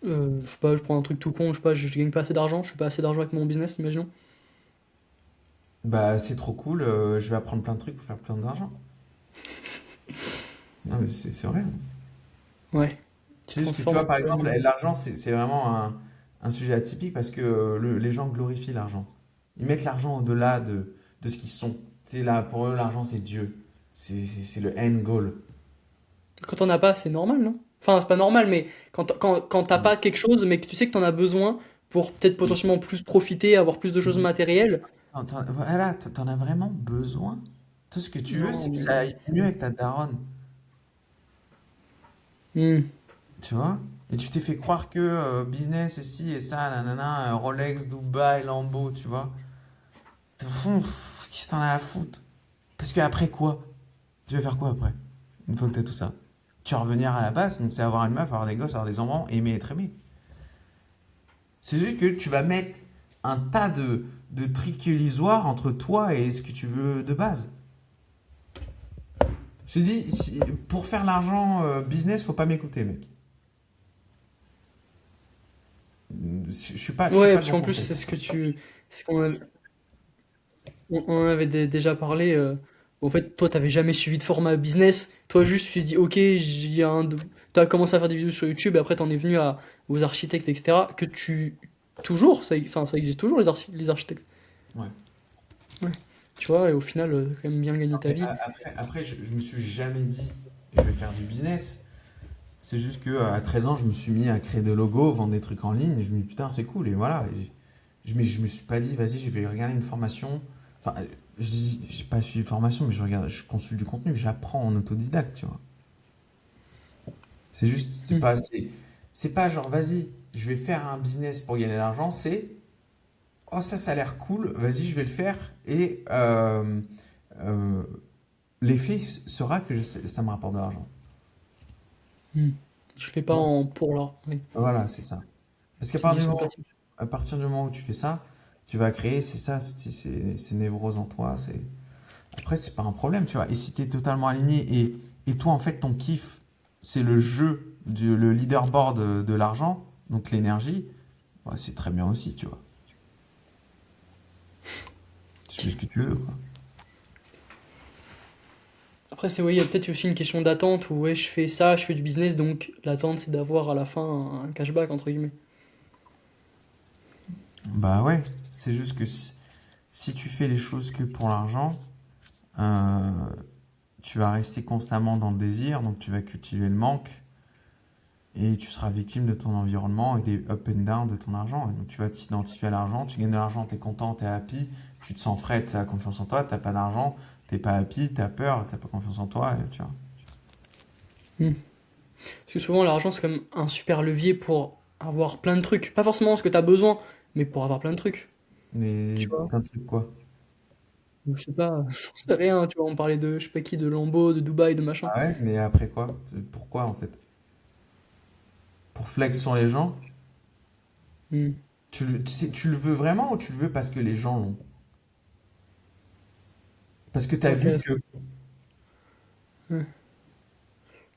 je sais pas, je prends un truc tout con, je sais pas, je gagne pas assez d'argent, je fais pas assez d'argent avec mon business, imaginons. Bah c'est trop cool, je vais apprendre plein de trucs pour faire plein d'argent. Non, mais c'est vrai. Ouais. Tu C'est juste que tu vois, transformes par un exemple, peu. l'argent, c'est vraiment un sujet atypique parce que les gens glorifient l'argent. Ils mettent l'argent au-delà de ce qu'ils sont. Tu sais, là, pour eux, l'argent, c'est Dieu. C'est le end goal. Quand t'en as pas, c'est normal, non? Enfin, c'est pas normal, mais quand t'as Mm. pas quelque chose, mais que tu sais que t'en as besoin pour peut-être Mais, potentiellement plus profiter, avoir plus de choses mais matérielles. voilà, t'en as vraiment besoin. Tout ce que tu veux, Non, c'est que mais... ça aille mieux avec ta daronne. Hmm. Tu vois? Et tu t'es fait croire que business et ci et ça, nanana, Rolex, Dubaï, Lambo, tu vois? Au fond, qu'est-ce que t'en as à foutre? Parce que après quoi? Tu vas faire quoi après? Une fois que t'as tout ça. Tu vas revenir à la base, donc c'est avoir une meuf, avoir des gosses, avoir des enfants, aimer être aimé. C'est juste que tu vas mettre un tas de trucs illusoires entre toi et ce que tu veux de base. Je te dis, pour faire l'argent business, faut pas m'écouter, mec. Je suis Ouais, pas le parce bon qu'en plus, conseil c'est pour ce ça. que tu. C'est ce qu'on a- on en avait déjà parlé. En fait, toi, t'avais jamais suivi de format business. Toi, juste, tu t'es dit, ok, t'as commencé à faire des vidéos sur YouTube, et après, t'en es venu aux architectes, etc. Que tu. Toujours, enfin, ça existe toujours, les architectes. Ouais. Ouais. Tu vois, et au final, t'as quand même bien gagné Non, ta mais vie. après, je me suis jamais dit, je vais faire du business. C'est juste que à 13 ans, je me suis mis à créer des logos, vendre des trucs en ligne, et je me dis, putain, c'est cool, et voilà. Je me suis pas dit, vas-y, je vais regarder une formation. Enfin, j'ai pas suivi de formation, mais je consulte du contenu, j'apprends en autodidacte, tu vois. C'est juste, Hmm. c'est pas genre, vas-y, je vais faire un business pour gagner de l'argent, c'est, oh, ça a l'air cool, vas-y, je vais le faire, et euh, l'effet sera que ça me rapporte de l'argent. Hmm. Je fais pas Moi, en pour là. Oui. voilà, c'est ça. Parce qu'C'est une question personnelle. à partir du moment où tu fais ça, tu vas créer, c'est ça, c'est névrose en toi. Après, c'est pas un problème, tu vois. Et si tu es totalement aligné et toi, en fait, ton kiff, c'est le jeu, le leaderboard de l'argent, donc l'énergie, bah, c'est très bien aussi, tu vois. Tu fais ce que tu veux, quoi. Après, c'est oui, il y a peut-être aussi une question d'attente où ouais, je fais ça, je fais du business, donc l'attente c'est d'avoir à la fin un cashback entre guillemets. Bah ouais, c'est juste que si tu fais les choses que pour l'argent, euh, tu vas rester constamment dans le désir, donc tu vas cultiver le manque. Et tu seras victime de ton environnement et des up and down de ton argent. Et donc tu vas t'identifier à l'argent, tu gagnes de l'argent, tu es content, tu es happy, tu te sens frais, tu as confiance en toi, tu pas d'argent, t'es pas happy, tu as peur, tu pas confiance en toi, et tu vois. Hmm. Parce que souvent l'argent c'est comme un super levier pour avoir plein de trucs. Pas forcément ce que tu as besoin, mais pour avoir plein de trucs. Mais Tu vois? plein de trucs quoi. Je sais pas, j'en sais rien, tu vois, on parlait de je sais pas qui, de Lambeau, de Dubaï, de machin. Ah ouais, mais après quoi? Pourquoi en fait? Pour flex sur les gens? Hmm. Tu le veux vraiment ou tu le veux parce que les gens l'ont? Parce que tu C'est as vu intéressant. que Hmm.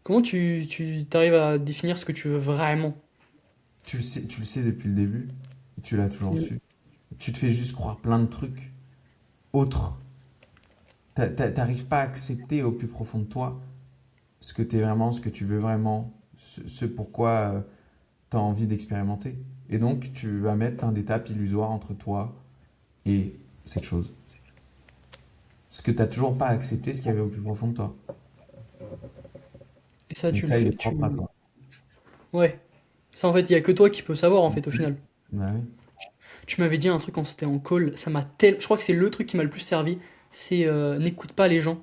Comment tu t'arrives à définir ce que tu veux vraiment? tu le sais depuis le début, et tu l'as toujours Hmm. su. Tu te fais juste croire plein de trucs autres. T'arrives pas à accepter au plus profond de toi ce que tu es vraiment, ce que tu veux vraiment, ce pourquoi tu as envie d'expérimenter. Et donc, tu vas mettre plein d'étapes illusoires entre toi et cette chose. Ce que tu n'as toujours pas accepté, ce qu'il y avait au plus profond de toi. Et ça Mais tu le ça, il fais, est propre à toi. Ouais. Ça en fait, il y a que toi qui peux savoir en fait au final. Bah oui. Tu m'avais dit un truc quand c'était en call, je crois que c'est le truc qui m'a le plus servi, c'est n'écoute pas les gens.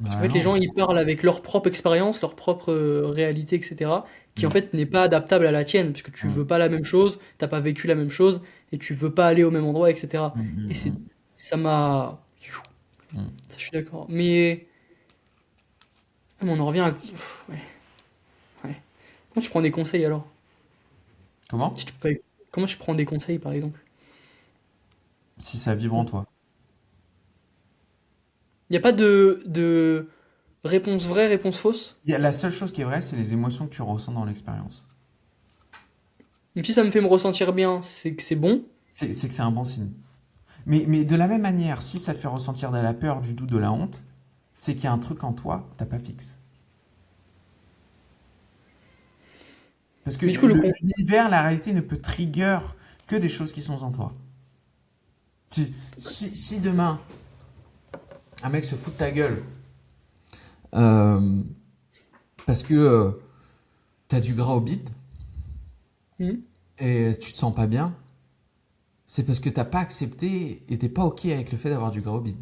Parce qu'en Bah fait, les non. gens, ils parlent avec leur propre expérience, leur propre réalité, etc., qui en Mm. fait n'est pas adaptable à la tienne, parce que tu Mm. veux pas la même chose, t'as pas vécu la même chose, et tu veux pas aller au même endroit, etc. Mm, Et mm, ça m'a, mm, mm. ça, je suis d'accord. Mais on en revient à, ouais, ouais. Comment tu prends des conseils alors? Si Comment? tu peux pas- Comment tu prends des conseils, par exemple? Si ça vibre en toi. Il n'y a pas de réponse vraie, réponse fausse? La seule chose qui est vraie, c'est les émotions que tu ressens dans l'expérience. Donc si ça me fait me ressentir bien, c'est que c'est bon. C'est que c'est un bon signe. Mais de la même manière, si ça te fait ressentir de la peur, du doute, de la honte, c'est qu'il y a un truc en toi, t'as pas fixe. Parce que Mais du coup, l'univers, la réalité ne peut trigger que des choses qui sont en toi. Si demain, un mec se fout de ta gueule euh, parce que t'as du gras au bide Hmm. et tu te sens pas bien, c'est parce que t'as pas accepté et t'es pas ok avec le fait d'avoir du gras au bide.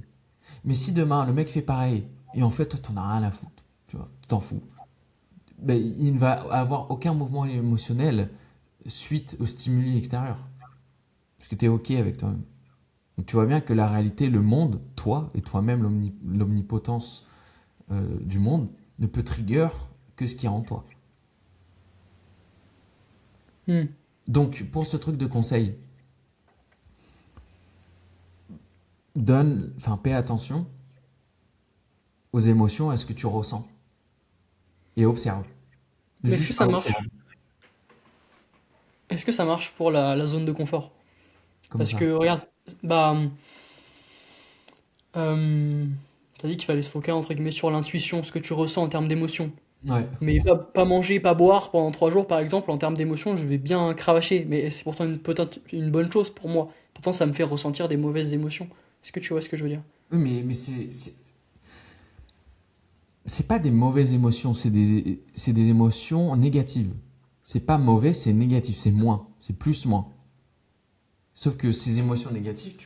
Mais si demain, le mec fait pareil et en fait, toi, t'en as rien à foutre, tu vois, tu t'en fous, ben, il ne va avoir aucun mouvement émotionnel suite au stimuli extérieur. Parce que t'es ok avec toi-même. Donc tu vois bien que la réalité, le monde, toi et toi-même, l'omnipotence du monde, ne peut trigger que ce qu'il y a en toi. Hmm. Donc pour ce truc de conseil, donne, enfin paie attention aux émotions, à ce que tu ressens. Et observe. Mais est-ce que Juste ça observe. marche? Est-ce que ça marche pour la zone de confort? Comme Parce ça. que, regarde, bah, euh, t'as dit qu'il fallait se focuser entre guillemets sur l'intuition, ce que tu ressens en termes d'émotion. Ouais. Mais pas manger, pas boire pendant 3 jours, par exemple, en termes d'émotion, je vais bien cravacher. Mais c'est pourtant peut-être une bonne chose pour moi. Pourtant, ça me fait ressentir des mauvaises émotions. Est-ce que tu vois ce que je veux dire? Oui, mais c'est pas des mauvaises émotions, c'est des émotions négatives. C'est pas mauvais, c'est négatif, c'est moins, c'est plus moins. Sauf que ces émotions négatives,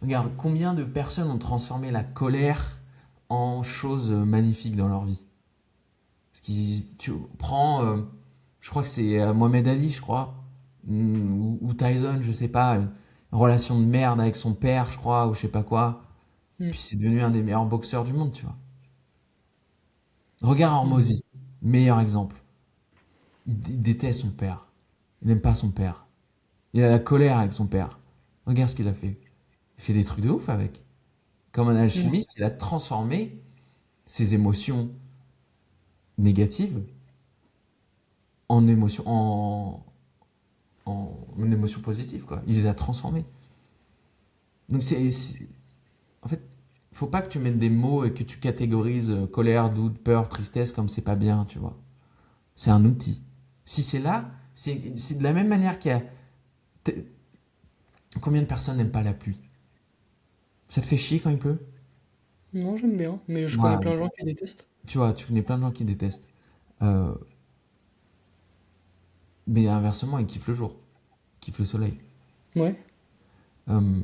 regarde combien de personnes ont transformé la colère en chose magnifique dans leur vie. Tu prends, je crois que c'est Mohamed Ali, je crois, ou Tyson, je sais pas, une relation de merde avec son père, je crois, ou je sais pas quoi. Hmm. Puis c'est devenu un des meilleurs boxeurs du monde, tu vois. Regarde Hmm. Hormozy, meilleur exemple. Il déteste son père. Il n'aime pas son père. Il a la colère avec son père. Regarde ce qu'il a fait. Il fait des trucs de ouf avec. Comme un Hmm. alchimiste, il a transformé ses émotions négatives en émotions, en émotions positives, quoi. Il les a transformées. Donc en fait, faut pas que tu mettes des mots et que tu catégorises colère, doute, peur, tristesse comme c'est pas bien, tu vois. C'est un outil. Si c'est là, c'est de la même manière qu'il y a. t'es- Combien de personnes n'aiment pas la pluie? Ça te fait chier quand il pleut? Non, j'aime bien. Mais je connais Voilà. plein de gens qui détestent. Tu vois, tu connais plein de gens qui détestent. Euh, mais inversement, ils kiffent le jour, ils kiffent le soleil. Ouais. Euh,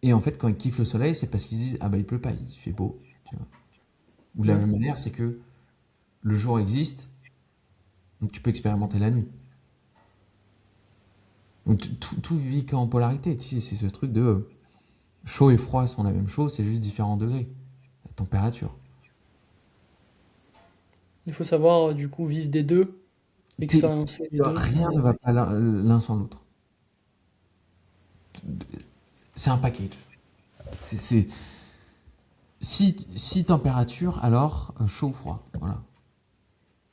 et en fait, quand ils kiffent le soleil, c'est parce qu'ils disent ah bah il pleut pas, il fait beau. Tu vois. Ou de la Ouais. même manière, c'est que le jour existe, donc tu peux expérimenter la nuit. Donc tout vit qu'en polarité. Tu sais, c'est ce truc de chaud et froid sont la même chose, c'est juste différents degrés, la température. Il faut savoir, du coup, vivre des deux, T'es- expériencer les deux. Rien ne va pas l'un sans l'autre. C'est un package. C'est si température, alors chaud ou froid. Voilà.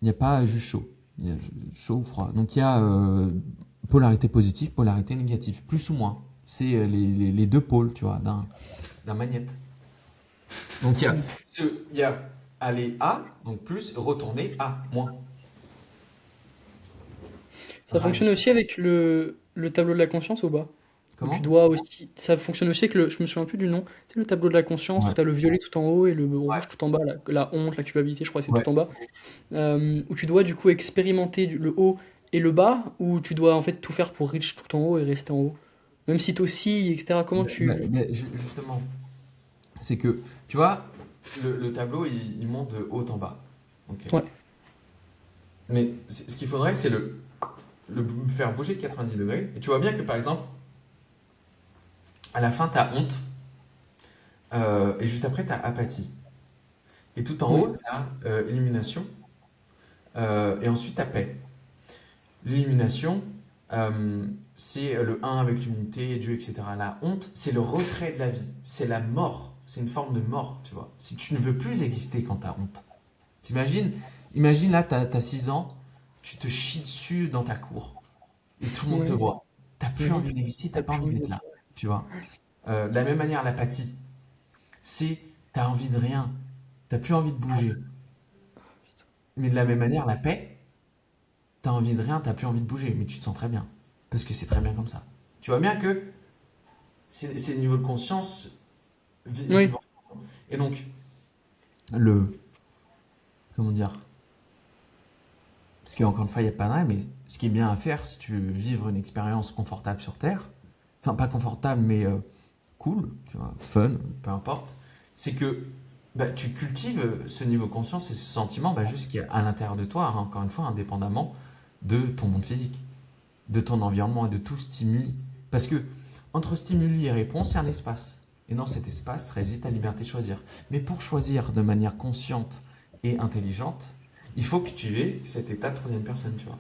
Il n'y a pas juste chaud. Il y a chaud ou froid. Donc il y a polarité positive, polarité négative, plus ou moins. C'est les deux pôles, tu vois, d'un magnète. Donc Hmm. Il y a aller à, donc plus, retourner à, moins. Ça fonctionne Radical. aussi avec le tableau de la conscience ou pas? Où tu Comment? dois aussi. Ça fonctionne aussi avec le. Je me souviens plus du nom. C'est le tableau de la conscience où Ouais. tu as le violet tout en haut et le Ouais. rouge tout en bas. La honte, la culpabilité, je crois que c'est Ouais. tout en bas. Où tu dois du coup expérimenter le haut et le bas, ou tu dois en fait tout faire pour reach tout en haut et rester en haut. Même si t'oscilles, etc. Comment tu. Justement, c'est que, tu vois, le tableau, il monte de haut en bas. Ok. Ouais, Mais ce qu'il faudrait, c'est le faire bouger de 90 degrés. Et tu vois bien que, par exemple, à la fin, tu as honte, et juste après, tu as apathie. Et tout en oui, haut, tu as illumination, et ensuite, tu as paix. L'illumination, c'est le un avec l'unité, Dieu, etc. La honte, c'est le retrait de la vie. C'est la mort. C'est une forme de mort, tu vois. Si tu ne veux plus exister quand tu as honte. T'imagines, imagine là, tu as 6 ans, tu te chies dessus dans ta cour. Et tout le monde te oui. voit. T'as plus Mhm. envie d'exister, t'as T'as pas plus envie envie d'être d'être là. là. Tu vois. De la même manière, l'apathie, c'est t'as envie de rien. T'as plus envie de bouger. Mais de la même manière, la paix, t'as envie de rien, t'as plus envie de bouger. Mais tu te sens très bien. Parce que c'est très bien comme ça. Tu vois bien que c'est le niveau de conscience Oui, vivant. Et donc, Le, comment dire, parce qu'encore une fois, il n'y a pas de règle, mais ce qui est bien à faire, si tu veux vivre une expérience confortable sur Terre, enfin pas confortable, mais cool, tu vois, fun, peu importe, c'est que bah, tu cultives ce niveau de conscience et ce sentiment bah, juste qui est à l'intérieur de toi, hein, encore une fois, indépendamment de ton monde physique, de ton environnement et de tout stimuli. Parce que entre stimuli et réponse, il y a un espace. Et dans cet espace réside ta liberté de choisir. Mais pour choisir de manière consciente et intelligente, il faut que tu aies cet état de troisième personne, tu vois.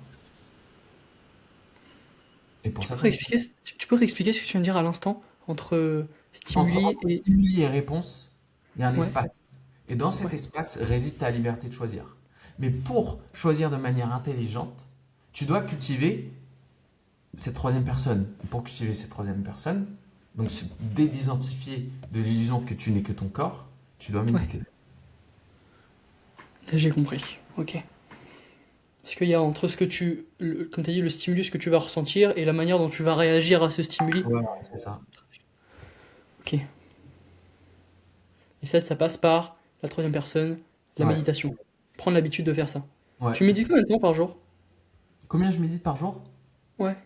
Et pour tu ça, peux faut méditer. réexpliquer, tu peux réexpliquer ce que tu viens de dire à l'instant entre Entre stimuli et. stimuli et réponse, il y a un Ouais, espace. Et dans cet Ouais. espace réside ta liberté de choisir. Mais pour choisir de manière intelligente, tu dois cultiver cette troisième personne. Pour cultiver cette troisième personne, donc se désidentifier de l'illusion que tu n'es que ton corps, tu dois Ouais. méditer. Là, j'ai compris. Ok. Parce qu'il y a entre ce que comme tu as dit, le stimulus que tu vas ressentir et la manière dont tu vas réagir à ce stimuli. Ouais, c'est ça. Ok. Et ça passe par la troisième personne, la Ouais. méditation. Prendre l'habitude de faire ça. Ouais. Tu médites combien de temps par jour? Combien je médite par jour? Ouais.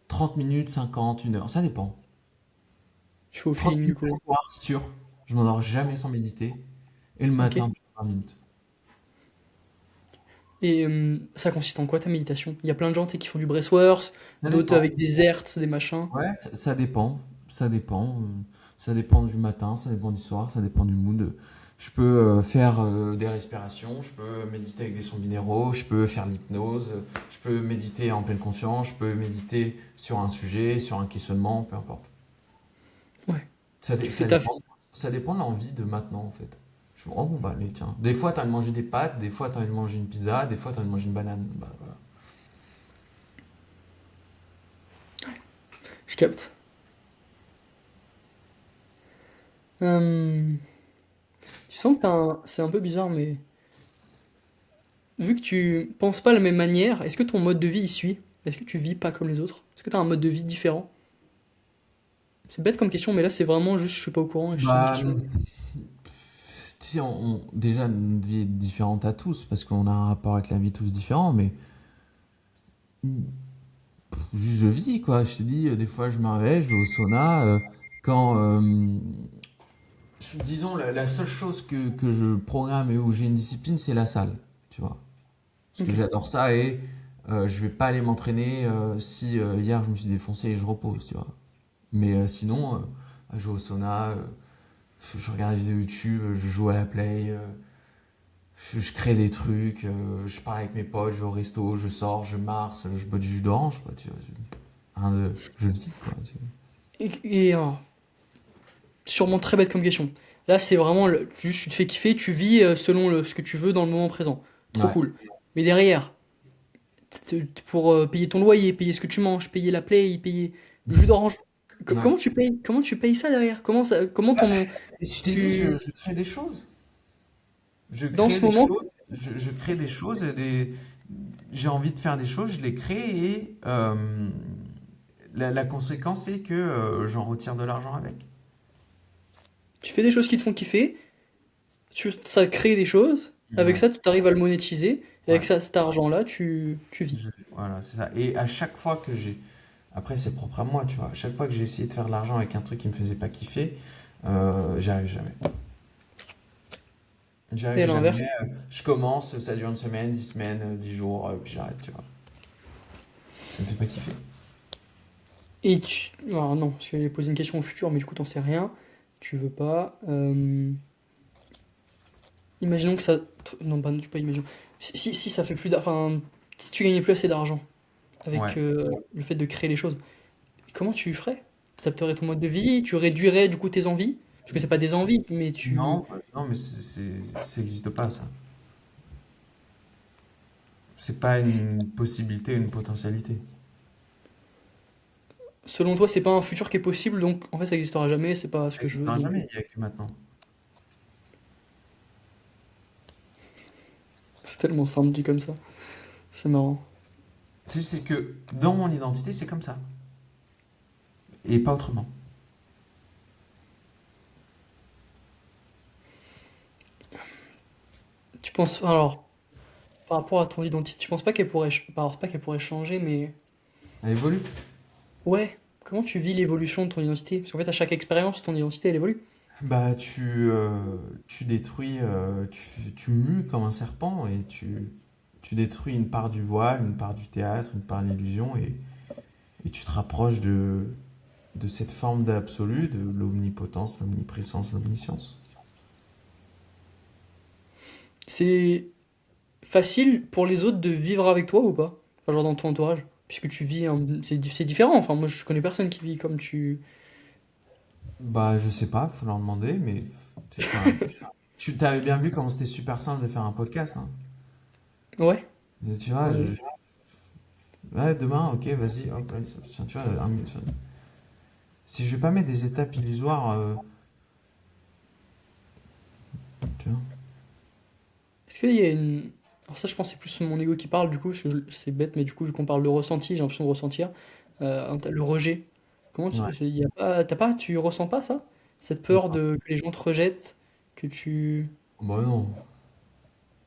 30 minutes, 50, 1 heure, ça dépend. Tu fais au 30 feeling du minutes le coup. soir, sûr. Je m'endors jamais sans méditer. Et le Ok. matin, 20 minutes. Et ça consiste en quoi ta méditation? Il y a plein de gens tu sais, qui font du breathwork, Ça d'autres dépend. avec des hertz, des machins. Ouais, ça dépend. Ça dépend. Ça dépend du matin, ça dépend du soir, ça dépend du mood. Je peux faire des respirations, je peux méditer avec des sons binéraux, je peux faire l'hypnose, je peux méditer en pleine conscience, je peux méditer sur un sujet, sur un questionnement, peu importe. Ouais. Tu fais Ça ta... dépend, ça dépend de l'envie de maintenant en fait. Je me dis, oh bon bah allez, tiens. Des fois t'as envie de manger des pâtes, des fois t'as envie de manger une pizza, des fois t'as envie de manger une banane. Bah voilà. Je capte. Euh, Tu sens que c'est un peu bizarre, mais vu que tu penses pas de la même manière, est-ce que ton mode de vie y suit? Est-ce que tu vis pas comme les autres? Est-ce que tu as un mode de vie différent? C'est bête comme question, mais là c'est vraiment juste je suis pas au courant et c'est une Bah, question. tu sais, déjà, notre vie est différente à tous, parce qu'on a un rapport avec la vie tous différent, mais juste je vis, quoi. Je te dis, des fois, je me réveille, je vais au sauna. Quand, disons, la seule chose que je programme et où j'ai une discipline, c'est la salle, tu vois. Parce que Ok. j'adore ça et je vais pas aller m'entraîner si hier je me suis défoncé et je repose, tu vois. Mais sinon, je vais au sauna, je regarde des vidéos YouTube, je joue à la play, je crée des trucs, je parle avec mes potes, je vais au resto, je sors, je marche, je bois du jus d'orange, quoi, tu vois. Je le dis, quoi. Sûrement très bête comme question. Là c'est vraiment juste tu te fais kiffer, tu vis selon ce que tu veux dans le moment présent. Trop Ouais, cool. Mais derrière, pour payer ton loyer, payer ce que tu manges, payer la play, payer le jus d'orange. ouais. Comment tu payes ça derrière? Comment ton Et si je t'ai dit, tu je crée des choses. Je dans crée ce des moment choses, je crée des choses, j'ai envie de faire des choses, je les crée et la conséquence c'est que j'en retire de l'argent avec. tu fais des choses qui te font kiffer, ça crée des choses. Avec Ouais, ça, tu arrives à le monétiser. Et avec ouais. ça, cet argent-là, tu vis. Voilà, c'est ça. Et à chaque fois que j'ai... Après, c'est propre à moi, tu vois. À chaque fois que j'ai essayé de faire de l'argent avec un truc qui me faisait pas kiffer, j'y arrive jamais. J'y Et arrive à l'inverse. jamais. Je commence, ça dure une semaine, 10 semaines, 10 jours, puis j'arrête, tu vois. Ça me fait pas kiffer. Alors non, parce que j'allais poser une question au futur, mais du coup, t'en sais rien. Tu veux pas. Imaginons que ça. Non, pas imaginons. Si ça fait plus d'argent. Enfin, si tu gagnais plus assez d'argent avec Ouais. le fait de créer les choses, comment tu ferais? Tu adapterais ton mode de vie? Tu réduirais du coup tes envies? Parce que c'est pas des envies, mais tu. Non, non, mais ça n'existe pas, ça. C'est pas une possibilité, une potentialité. Selon toi, c'est pas un futur qui est possible, donc en fait ça n'existera jamais, c'est pas ce Ça que je veux, n'existera donc. jamais, il n'y a que maintenant. C'est tellement simple dit comme ça. C'est marrant. C'est que dans mon identité, c'est comme ça. Et pas autrement. Tu penses. Alors, par rapport à ton identité, tu penses pas qu'elle pourrait. Alors, pas qu'elle pourrait changer, mais. Elle évolue. Ouais, comment tu vis l'évolution de ton identité? Parce qu'en fait, à chaque expérience, ton identité, elle évolue. Bah, tu détruis, tu mues comme un serpent et tu détruis une part du voile, une part du théâtre, une part de l'illusion et tu te rapproches de cette forme d'absolu, de l'omnipotence, l'omniprésence, l'omniscience. C'est facile pour les autres de vivre avec toi ou pas? Enfin, genre dans ton entourage. Puisque tu vis. C'est différent. Enfin, moi, je connais personne qui vit comme tu. Bah, je sais pas, faut leur demander, mais c'est ça. Tu t'avais bien vu comment c'était super simple de faire un podcast, hein. Ouais. Tu vois, Euh, ouais, demain, ok, vas-y, hop, allez, tu vois, si je vais pas mettre des étapes illusoires, tu vois. Est-ce qu'il y a une. Alors ça, je pense que c'est plus mon ego qui parle, du coup, parce que c'est bête, mais du coup, vu qu'on parle de ressenti, j'ai l'impression de ressentir. Le rejet. Ouais. Y a pas, tu ressens pas ça? Cette peur que les gens te rejettent, que tu. Bon, non.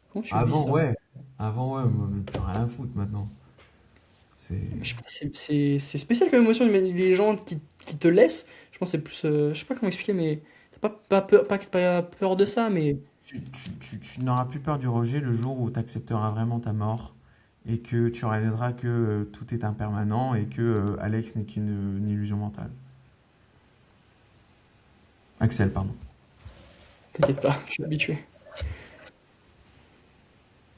Comment tu le vis Avant, ça? ouais. Avant, ouais, moi, j'ai plus rien à foutre maintenant. C'est. Je sais pas, c'est spécial comme émotion, mais les gens qui te laissent, je pense que c'est plus. Je sais pas comment expliquer, mais t'as pas peur, pas peur de ça, mais. Tu n'auras plus peur du rejet le jour où tu accepteras vraiment ta mort et que tu réaliseras que tout est impermanent et que Alex n'est qu'une une illusion mentale. Axel, pardon. T'inquiète pas, je suis habitué.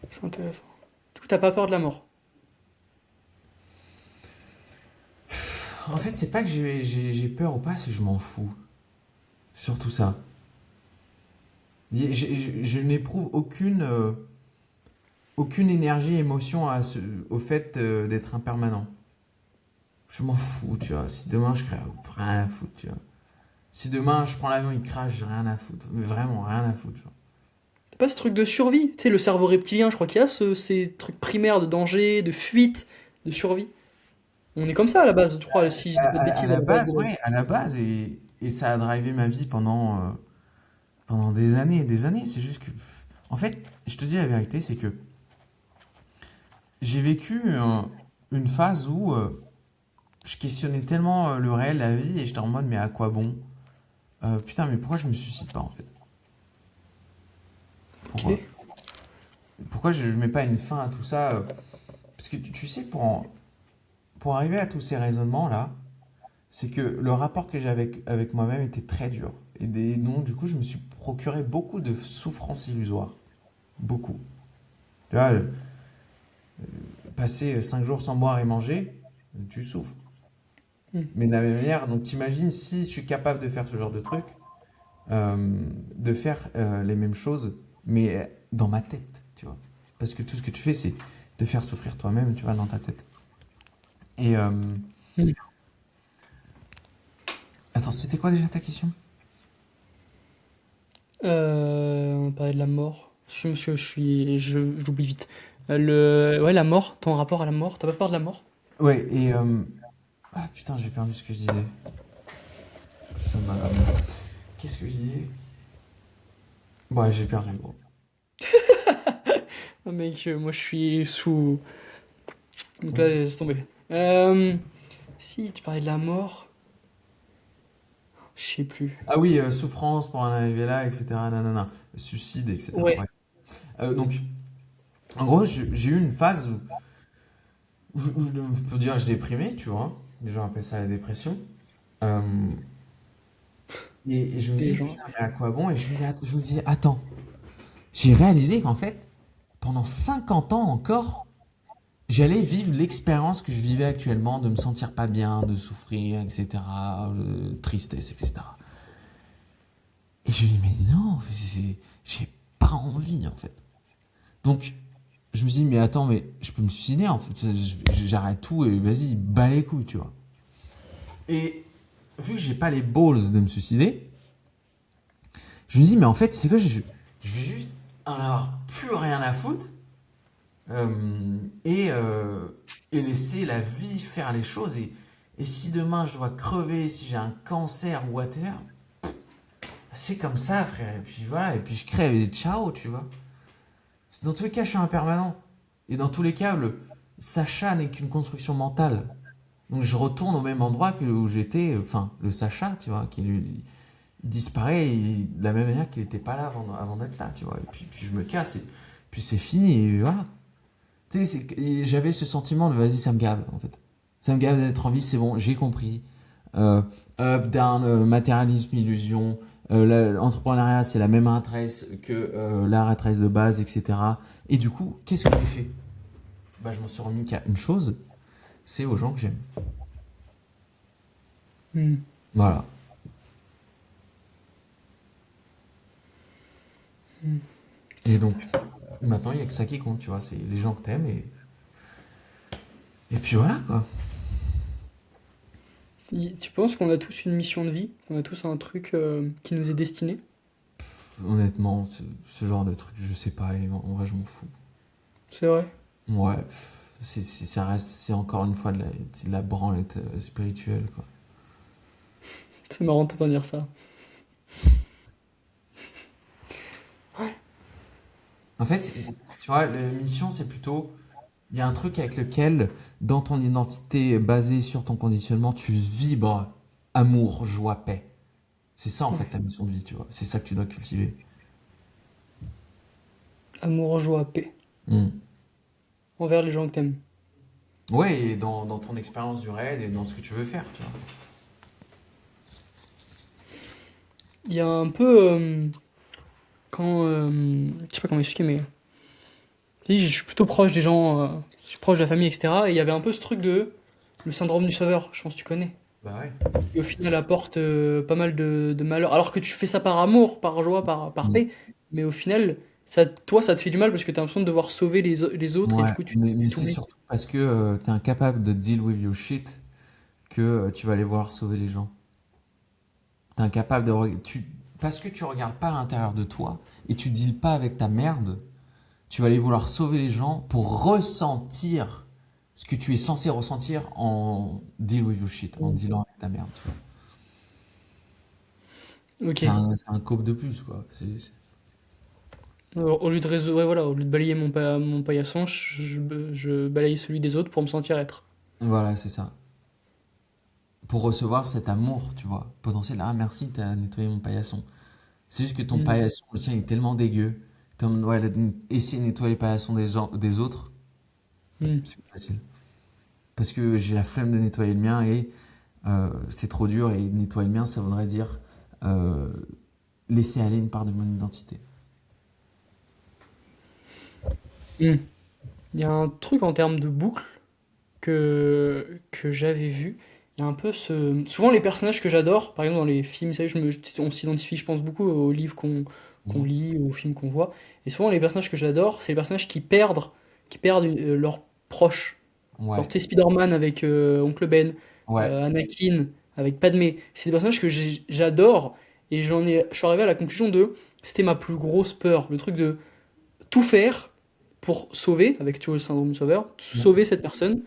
C'est intéressant. Du coup, t'as pas peur de la mort. En fait, c'est pas que j'ai peur ou pas, c'est que je m'en fous. Surtout ça. Je n'éprouve aucune énergie, émotion au fait d'être impermanent. Je m'en fous, tu vois. Si demain je crée, rien à foutre, tu vois. Si demain je prends l'avion, il crache, j'ai rien à foutre. Mais vraiment, rien à foutre, tu vois. T'as pas ce truc de survie? Tu sais, le cerveau reptilien, je crois qu'il y a ces trucs primaires de danger, de fuite, de survie. On est comme ça à la base, je crois, si je dis pas de À bêtises, à la la base base, de. ouais, à la base, et ça a drivé ma vie pendant des années et des années. C'est juste que, en fait, je te dis la vérité, c'est que j'ai vécu une phase où je questionnais tellement le réel, la vie, et j'étais en mode, mais à quoi bon? Putain, mais pourquoi je me suicide pas en fait? Ok. Pourquoi? Pourquoi je mets pas une fin à tout ça? Parce que tu sais, pour arriver à tous ces raisonnements-là, c'est que le rapport que j'avais avec moi-même était très dur. Donc, du coup, je me suis procuré beaucoup de souffrances illusoires. Beaucoup. Tu vois, passer 5 jours sans boire et manger, tu souffres. Hmm. Mais de la même manière, donc t'imagines si je suis capable de faire ce genre de truc, de faire les mêmes choses, mais dans ma tête, tu vois. Parce que tout ce que tu fais, c'est te faire souffrir toi-même, tu vois, dans ta tête. Et Hmm. attends, c'était quoi déjà ta question? On parlait de la mort. J'oublie vite. Ouais, la mort, ton rapport à la mort, t'as pas peur de la mort? Ouais, et ah putain, j'ai perdu ce que je disais. Ça m'a. Qu'est-ce que je disais? Ouais, j'ai perdu, gros. Ah, mec, moi je suis sous. Donc là, laisse tomber. Euh, Si tu parlais de la mort, je sais plus. Ah oui, souffrance pour en arriver là, etc. Nanana. Suicide, etc. Ouais. Bref. Donc, en gros, j'ai eu une phase où on peut dire je déprimais, tu vois. Les gens appellent ça la dépression. Euh, et je me Des dis, gens. putain, mais à quoi bon? Et je me disais, attends, j'ai réalisé qu'en fait, pendant 50 ans encore, j'allais vivre l'expérience que je vivais actuellement, de me sentir pas bien, de souffrir, etc., tristesse, etc. Et je me dis, mais non, j'ai pas envie, en fait. Donc, je me suis dit, mais attends, mais je peux me suicider, en fait. J'arrête tout et vas-y, bats les couilles, tu vois. Et vu que j'ai pas les balls de me suicider, je me dis, mais en fait, c'est que je vais juste en avoir plus rien à foutre euh, et, euh, et laisser la vie faire les choses. Et si demain je dois crever, si j'ai un cancer ou whatever, c'est comme ça, frère. Et puis voilà, et puis je crève et ciao, tu vois. Dans tous les cas, je suis impermanent. Et dans tous les cas, Sacha n'est qu'une construction mentale. Donc je retourne au même endroit où j'étais, enfin, le Sacha, tu vois, il disparaît de la même manière qu'il n'était pas là avant d'être là, tu vois. Et puis je me casse, et puis c'est fini, et voilà. Tu sais, et j'avais ce sentiment de vas-y, ça me gave, en fait. Ça me gave d'être en vie, c'est bon, j'ai compris. Euh, Up, down, matérialisme, illusion. L'entrepreneuriat, c'est la même adresse que la adresse de base, etc. Et du coup, qu'est-ce que j'ai fait? Bah, je m'en suis remis qu'à une chose, c'est aux gens que j'aime. Hmm. Voilà. Et donc, maintenant, il n'y a que ça qui compte, tu vois. C'est les gens que t'aimes et puis voilà, quoi. Tu penses qu'on a tous une mission de vie, qu'on a tous un truc qui nous est destiné? Honnêtement, ce genre de truc, je sais pas, et en vrai, je m'en fous. C'est vrai. Ouais, ça reste, c'est encore une fois c'est de la branlette spirituelle, quoi. C'est marrant de t'entendre dire ça. En fait, tu vois, la mission, c'est plutôt, il y a un truc avec lequel, dans ton identité basée sur ton conditionnement, tu vibres amour, joie, paix. C'est ça, en fait, ta mission de vie, tu vois. C'est ça que tu dois cultiver. Amour, joie, paix. Hmm. Envers les gens que t'aimes. Ouais, et dans ton expérience du réel et dans ce que tu veux faire, tu vois. Il y a un peu quand je sais pas comment expliquer mais tu sais, je suis plutôt proche des gens, je suis proche de la famille etc. Et il y avait un peu ce truc de le syndrome du sauveur, je pense que tu connais. Bah ouais. Et au final apporte pas mal de malheur. Alors que tu fais ça par amour, par joie, par Hmm. paix, mais au final ça, toi ça te fait du mal parce que t'as l'impression de devoir sauver les autres et Ouais, du coup mais tu c'est t'oublies. surtout parce que t'es incapable de deal with your shit que tu vas aller voir sauver les gens. T'es incapable de... Parce que tu regardes pas à l'intérieur de toi et tu deals pas avec ta merde, tu vas aller vouloir sauver les gens pour ressentir ce que tu es censé ressentir en deal with your shit, en dealant avec ta merde, tu vois. Ok. C'est un cope de plus, quoi. Au lieu de ouais, voilà, au lieu de balayer mon paillasson, je balaye celui des autres pour me sentir être. Voilà, c'est ça. Pour recevoir cet amour, tu vois, potentiel. Ah, merci, t'as nettoyé mon paillasson. C'est juste que ton Mm. paillasson, le sien, est tellement dégueu. T'es en mode, ouais, essayer de nettoyer le paillasson des gens, des autres, Mm. c'est plus facile. Parce que j'ai la flemme de nettoyer le mien et c'est trop dur. Et nettoyer le mien, ça voudrait dire euh, laisser aller une part de mon identité. Mm. Il y a un truc en termes de boucle que j'avais vu. Il y a un peu ce. Souvent, les personnages que j'adore, par exemple dans les films, vous savez, on s'identifie, je pense, beaucoup aux livres qu'on Mhm. lit, aux films qu'on voit. Et souvent, les personnages que j'adore, c'est les personnages qui perdent leurs proches. Genre, Ouais, tu sais, Spider-Man avec Oncle Ben, ouais. Anakin avec Padmé. C'est des personnages que j'adore. Et je suis arrivé à la conclusion de. C'était ma plus grosse peur. Le truc de tout faire pour sauver, avec tu vois, le syndrome du sauveur, sauver cette personne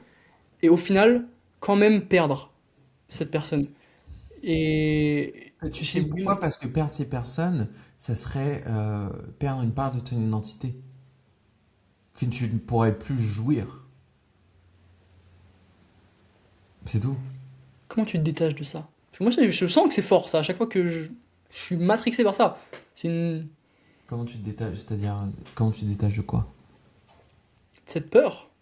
et au final, quand même perdre cette personne. Et Et tu sais j'ai vu. pourquoi? Parce que perdre ces personnes, ça serait perdre une part de ton identité que tu ne pourrais plus jouir. C'est tout. Comment tu te détaches de ça? Parce que moi, je sens que c'est fort, ça. À chaque fois que je suis matrixé par ça. C'est une. Comment tu te détaches? C'est-à-dire, comment tu te détaches de quoi? Cette peur.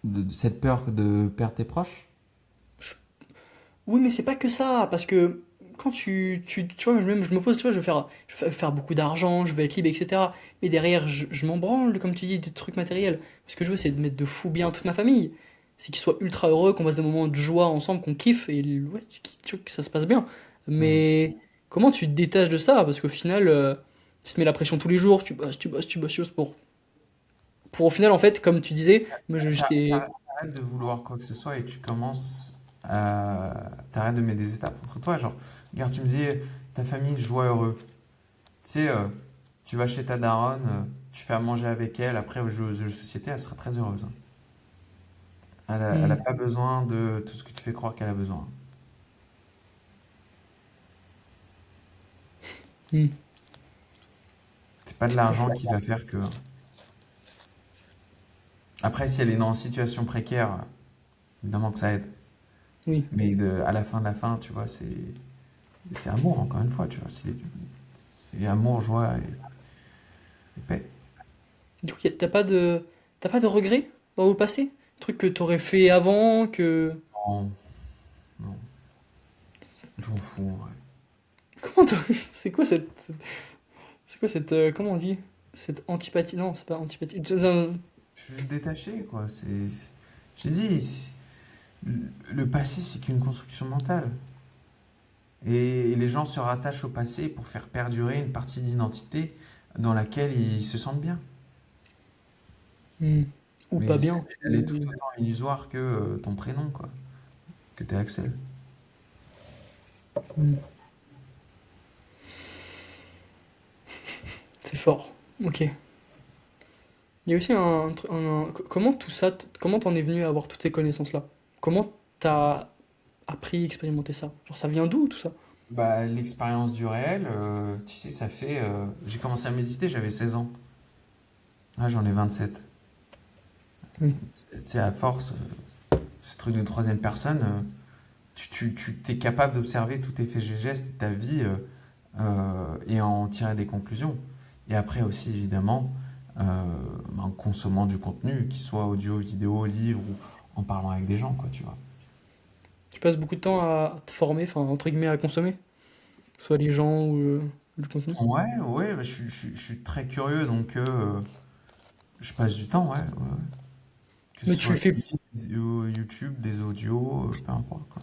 De cette peur de perdre tes proches? Je- Oui, mais c'est pas que ça. Parce que quand tu vois, même je me pose, tu vois, je vais faire beaucoup d'argent, je vais être libre, etc. Mais derrière, je m'en branle, comme tu dis, des trucs matériels. Ce que je veux, c'est de mettre de fou bien toute ma famille. C'est qu'ils soient ultra heureux, qu'on passe des moments de joie ensemble, qu'on kiffe et ouais, tu vois, que ça se passe bien. Hmm. Mais comment tu te détaches de ça? Parce qu'au final, tu te mets la pression tous les jours, tu bosses, tu bosses, tu bosses juste pour au final, en fait, comme tu disais, moi j'étais. T'arrêtes de vouloir quoi que ce soit et tu commences à... T'arrêtes de mettre des étapes entre toi. Genre, regarde, tu me disais, ta famille, joie, heureux. Tu sais, tu vas chez ta daronne, tu fais à manger avec elle, après, au jeu aux jeux de société, elle sera très heureuse, hein. Elle a Hmm, pas besoin de tout ce que tu fais croire qu'elle a besoin. hmm. C'est pas de l'argent qui va faire que... Après, si elle est dans une situation précaire, évidemment que ça aide. Oui. Mais à la fin de la fin, tu vois, c'est amour, encore une fois, tu vois. C'est amour, joie et paix. Du coup, t'as pas de regrets dans le passé? Truc que t'aurais fait avant, que. Non, non, je m'en fous, ouais. Comment c'est quoi c'est quoi cette comment on dit? Cette antipathie? Non, c'est pas antipathie. Je suis juste détaché, quoi. J'ai dit, le passé, c'est qu'une construction mentale. Et les gens se rattachent au passé pour faire perdurer une partie d'identité dans laquelle ils se sentent bien. Hmm. Ou Mais pas bien. elle est tout autant illusoire que ton prénom, quoi, que t'es Axel. Hmm. C'est fort. Ok. Il y a aussi comment tout ça, comment t'en es venu à avoir toutes ces connaissances-là? Comment t'as appris, expérimenté ça? Genre, ça vient d'où tout ça? Bah, l'expérience du réel, tu sais, ça fait. J'ai commencé à méditer, j'avais 16 ans. Là, j'en ai 27. Oui. Tu sais, à force, ce truc de troisième personne, t'es capable d'observer tous tes faits et gestes, ta vie, et en tirer des conclusions. Et après aussi, évidemment, en consommant du contenu, qu'il soit audio, vidéo, livre, ou en parlant avec des gens, quoi, tu vois. Tu passes beaucoup de temps à te former, enfin, entre guillemets, à consommer, que ce soit les gens ou le contenu. Ouais, ouais, bah, je suis très curieux, donc je passe du temps, ouais, ouais, ouais. Que ce Mais tu soit le fais des vidéos YouTube, des audios, peu importe, quoi.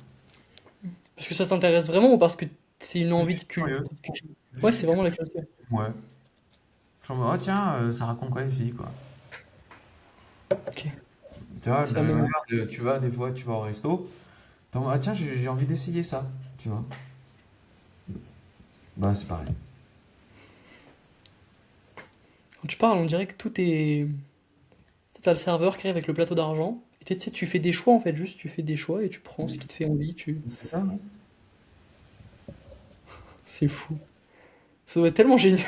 parce que ça t'intéresse vraiment ou parce que c'est une Je envie de suis curieux. culture? Je Ouais, suis c'est vraiment la curieux. curiosité. Ouais. Je me dis, oh tiens, ça raconte quoi ici, quoi. Ok. Tu vois, C'est la même. regarde, tu vas, des fois, tu vas au resto, ah tiens, j'ai envie d'essayer ça, tu vois. Bah, c'est pareil. Quand tu parles, on dirait que tout est. T'as le serveur qui arrive avec le plateau d'argent. Et tu sais, tu fais des choix en fait, juste tu fais des choix et tu prends ce qui te fait envie. C'est ça, non? C'est fou. Ça doit être tellement génial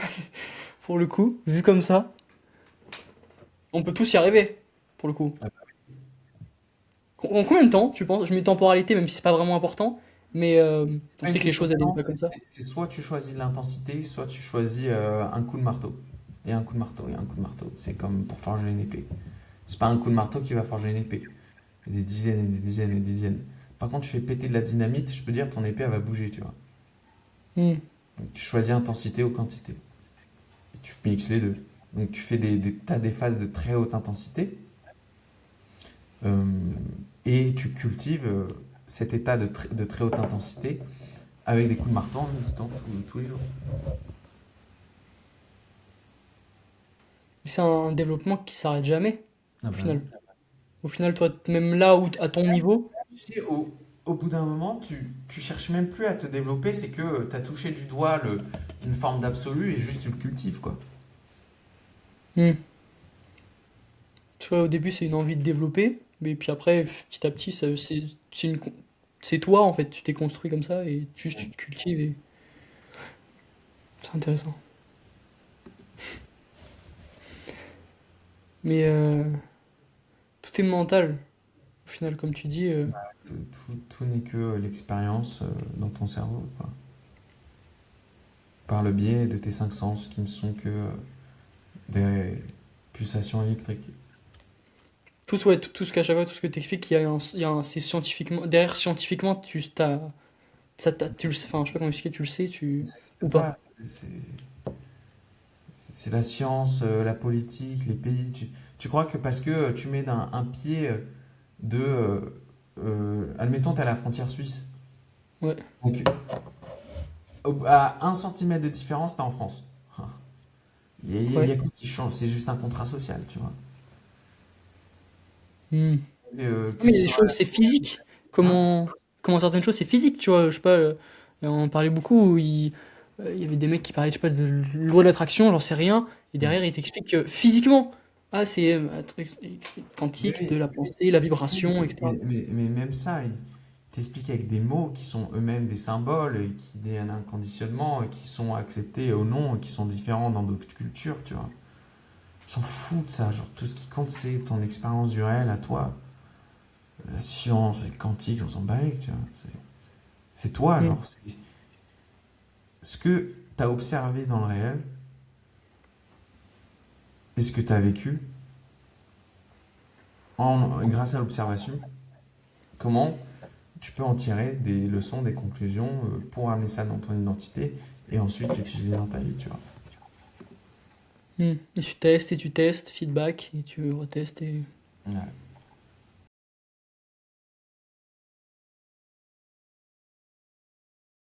pour le coup, vu comme ça. On peut tous y arriver, pour le coup. Ah, En combien de temps, tu penses? Je mets temporalité, même si c'est pas vraiment important, mais c'est on pas une sait que les question choses de elles viennent temps, pas comme ça. c'est soit tu choisis l'intensité, soit tu choisis un coup de marteau. Et un coup de marteau, et un coup de marteau. C'est comme pour forger une épée. C'est pas un coup de marteau qui va forger une épée. Des dizaines et des dizaines et des dizaines. Par contre, tu fais péter de la dynamite, je peux dire ton épée elle va bouger, tu vois. Hmm. Donc, tu choisis intensité ou quantité. Et tu mixes les deux. Donc tu fais t'as des phases de très haute intensité euh, et tu cultives cet état de très haute intensité avec des coups de marteau en méditant tous les jours. C'est un développement qui s'arrête jamais, Ah au bah final. non. Au final, toi, même là où, à ton niveau, Tu sais, au bout d'un moment, tu cherches même plus à te développer, c'est que tu as touché du doigt une forme d'absolu et juste tu le cultives, quoi. hmm, tu vois, au début, c'est une envie de développer, mais puis après, petit à petit, c'est c'est toi, en fait, tu t'es construit comme ça, et tu te cultives, et c'est intéressant. Mais tout est mental, au final, comme tu dis. Tout n'est que l'expérience dans ton cerveau, quoi. Par le biais de tes cinq sens qui ne sont que des pulsations électriques. Tout, ouais, tout ce qu'à chaque fois, tout ce que tu expliques, c'est scientifiquement. Derrière, scientifiquement, tu le sais, enfin, je sais pas comment expliquer, tu le sais, Ça n'existe ou pas. pas. C'est la science, la politique, les pays. Tu crois que parce que tu mets un pied de... admettons, tu à la frontière suisse. Ouais, Donc, à 1 centimètre de différence, t'es en France. Il y a ouais. quoi qui change, c'est juste un contrat social, tu vois. Hmm. Que Mais il y ce a des soit... choses, c'est physique. Hein? Comment certaines choses, c'est physique, tu vois. Je sais pas, on en parlait beaucoup, il y avait des mecs qui parlaient, je sais pas, de loi de l'attraction, j'en sais rien. Et derrière, ils t'expliquent que physiquement, ah, c'est un truc Mais quantique de oui, la pensée, la oui, vibration, etc. mais même ça, il t'explique avec des mots qui sont eux-mêmes des symboles et qui désignent un conditionnement et qui sont acceptés ou non et qui sont différents dans d'autres cultures, tu vois. Ils s'en foutent de ça, genre tout ce qui compte c'est ton expérience du réel à toi. La science, les quantiques, on s'en bat avec, tu vois. C'est toi, Hmm. genre, c'est ce que tu as observé dans le réel et ce que tu as vécu grâce à l'observation. Comment tu peux en tirer des leçons, des conclusions pour amener ça dans ton identité et ensuite l'utiliser dans ta vie, tu vois. Hmm. Et tu testes, feedback, et tu retestes, et Ouais.